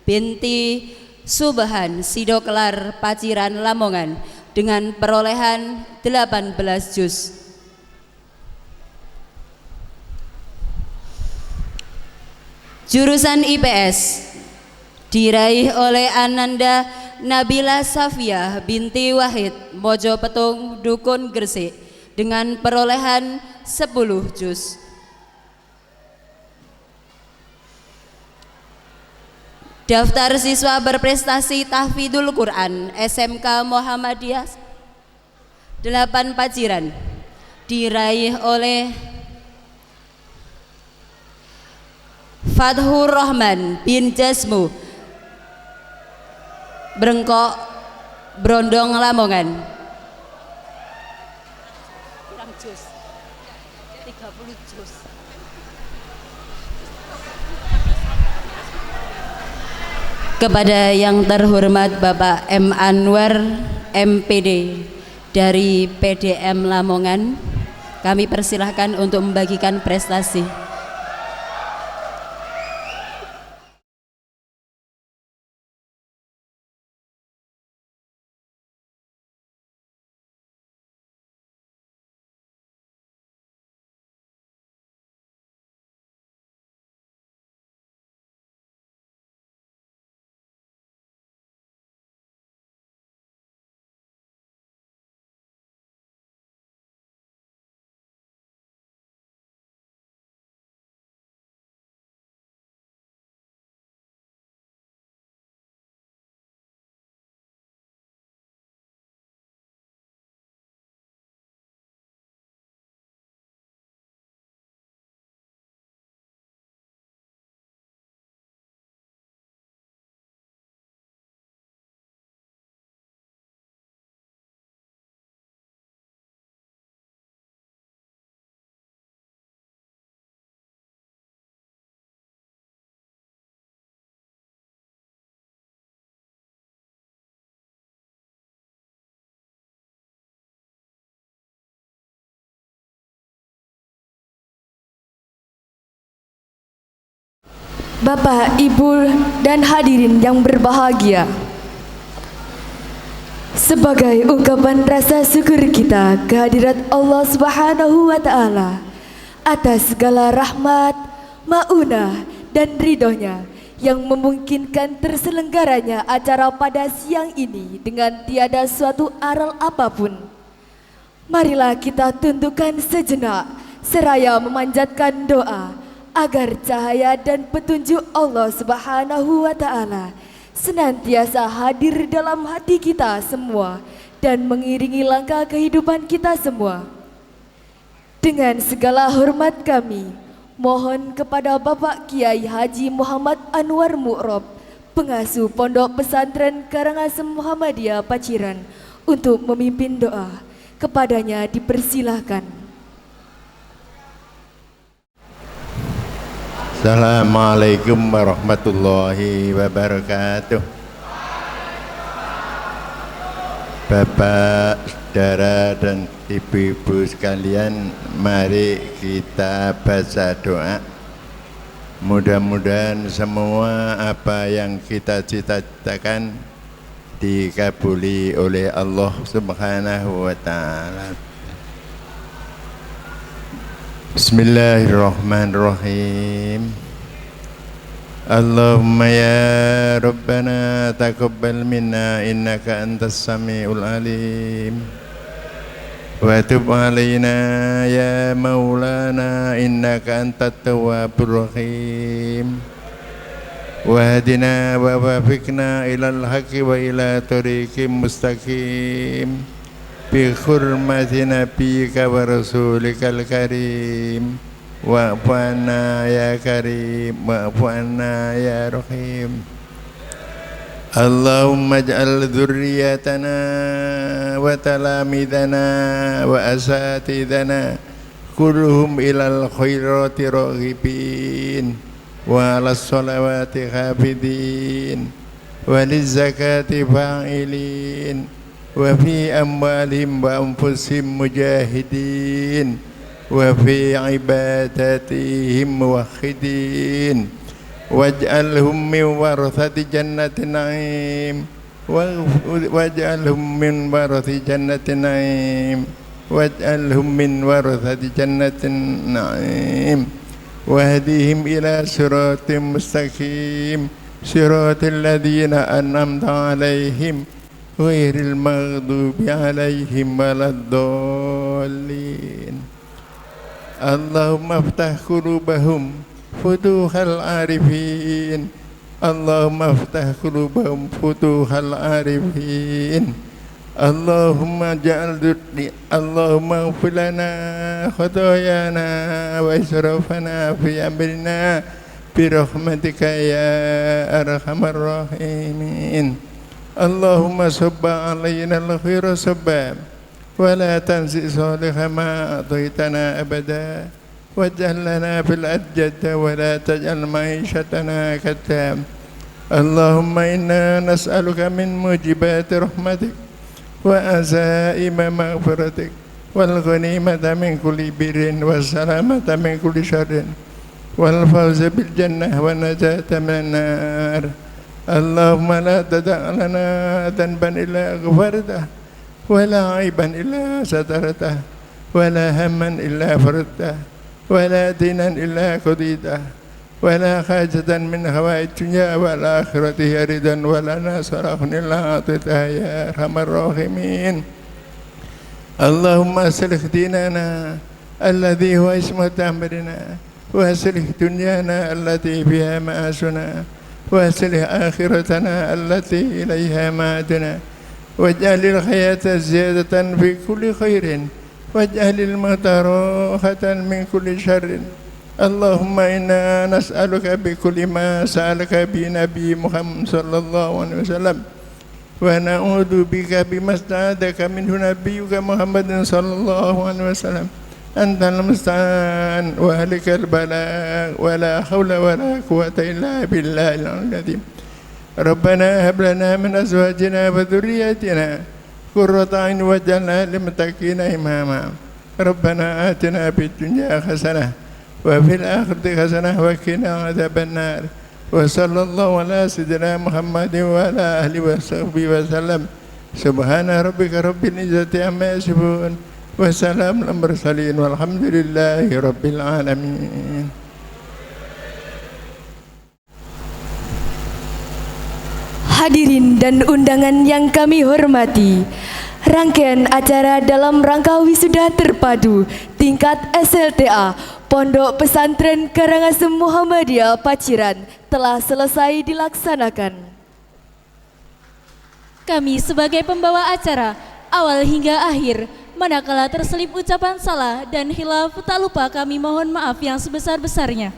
binti Subhan Sidoklar Paciran Lamongan dengan perolehan 18 juz. Jurusan IPS diraih oleh Ananda Nabila Safia binti Wahid Mojopetung Dukun Gresik dengan perolehan 10 juz. Daftar siswa berprestasi Tahfidzul Quran SMK Muhammadiyah 8 Paciran diraih oleh Fathur Rahman bin Jasmu Brengkok Brondong Lamongan. Kurang juz 30 juz. Kepada yang terhormat Bapak M. Anwar MPD dari PDM Lamongan, Kami persilahkan untuk membagikan prestasi. Bapak, Ibu, dan hadirin yang berbahagia, sebagai ungkapan rasa syukur kita kehadirat Allah Subhanahu wa Ta'ala atas segala rahmat, maunah, dan ridhonya yang memungkinkan terselenggaranya acara pada siang ini dengan tiada suatu aral apapun. Marilah kita tundukkan sejenak seraya memanjatkan doa agar cahaya dan petunjuk Allah Subhanahu wa Ta'ala senantiasa hadir dalam hati kita semua dan mengiringi langkah kehidupan kita semua. Dengan segala hormat kami mohon kepada Bapak Kiai Haji Muhammad Anwar Mu'rob, pengasuh Pondok Pesantren Karangasem Muhammadiyah Paciran, untuk memimpin doa. Kepadanya dipersilahkan. Assalamualaikum warahmatullahi wabarakatuh. Bapak, saudara, dan ibu-ibu sekalian, mari kita baca doa. Mudah-mudahan semua apa yang kita cita-citakan dikabuli oleh Allah Subhanahu wa Ta'ala. Bismillahirrahmanirrahim. Allahumma ya Rabbana taqabbal minna innaka antas sami'ul alim wa tub alaina ya maulana innaka antat tawwabur rahim wa hadina wa wafiqna ilal haqqi wa ila tariqim mustaqim bi hurmati nabiyyika wa rasulikal karim wa'fu anna ya karim wa'fu anna ya rahim. Allahumma ij'al dzurriyyatana wa talamidana wa asatidana kulluhum ilal khairati raghibin wa alas salawati hafidin wa lizzakati fa'ilin wa fi amwalihim wa anfusihim mujahidin wa fi ibadatihim muwahhidin waj'alhum min warathati jannatin na'im waj'alhum min warathati jannatin na'im waj'alhum min warathati jannatin na'im wahdihim ila siratim mustaqim siratil ladzina an'amta 'alaihim ghairil maghdubi 'alaihim waladdallin. Allahumma aftah qulubahum futuhal arifin. Allahumma aftah qulubahum futuhal arifin. Allahumma ja'al durri Allahumma ighfir lana khotoyana wa israfana fi amrina bi rahmatika ya arhamar rahimin. Allahumma sabba alaina al-khaira sabba wa la tansi salihah ma a'taytana abada waj'al lana fil ajjata wa la taj'al ma'ishatana katam. Allahumma inna nas'aluka min mujibati rahmatik wa azaima maghfiratik والغنيمة من كل بر والسلامة من كل شر والفوز بالجنة والنجاة من النار. اللهم لا تدع لنا ذنبا إلا غفرته ولا عيبا إلا سترته ولا هما إلا فرجته ولا دينا إلا قضيته ولا حاجة من هوائج الدنيا والآخرة هي رضا ولا ناصر إلا أعطيتها يا أرحم الراحمين. اللهم أصلح ديننا الذي هو عصمة أمرنا وأصلح دنيانا التي فيها معاشنا وأصلح آخرتنا التي إليها معادنا واجعل الحياة زيادة في كل خير واجعل الموت راحة من كل شر. اللهم إنا نسألك بكل ما سألك به نبي محمد صلى الله عليه وسلم ونعوذ بك بما استعاذك منه نبيك محمد صلى الله عليه وسلم. أنت المستعان وأهلك البلاء ولا حول ولا قوة إلا بالله العظيم. ربنا هب لنا من أزواجنا وذرياتنا قرة أعين واجعلنا للمتقين إماما. ربنا آتنا في الدنيا حسنة وفي الآخرة حسنة وقنا عذاب النار. وصلى الله على سيدنا محمد وعلى آله وصحبه وسلم. سبحان ربك رب العزة عما يصفون وسلام على المرسلين والحمد لله رب العالمين. Hadirin dan undangan yang kami hormati, rangkaian acara dalam rangka wisuda terpadu tingkat SLTA Pondok Pesantren Karangasem Muhammadiyah Paciran telah selesai dilaksanakan. Kami sebagai pembawa acara awal hingga akhir, manakala terselip ucapan salah dan hilaf, tak lupa kami mohon maaf yang sebesar-besarnya.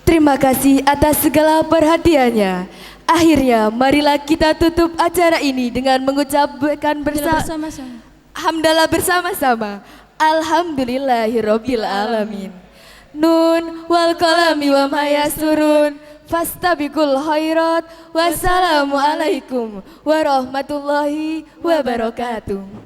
Terima kasih atas segala perhatiannya. Akhirnya marilah kita tutup acara ini dengan mengucapkan Bersama-sama. hamdalah bersama-sama. Alhamdulillahirabbil alamin. Nun wal qalami wa ma yasurun. Fastabiqul khairat. Wassalamualaikum warahmatullahi wabarakatuh.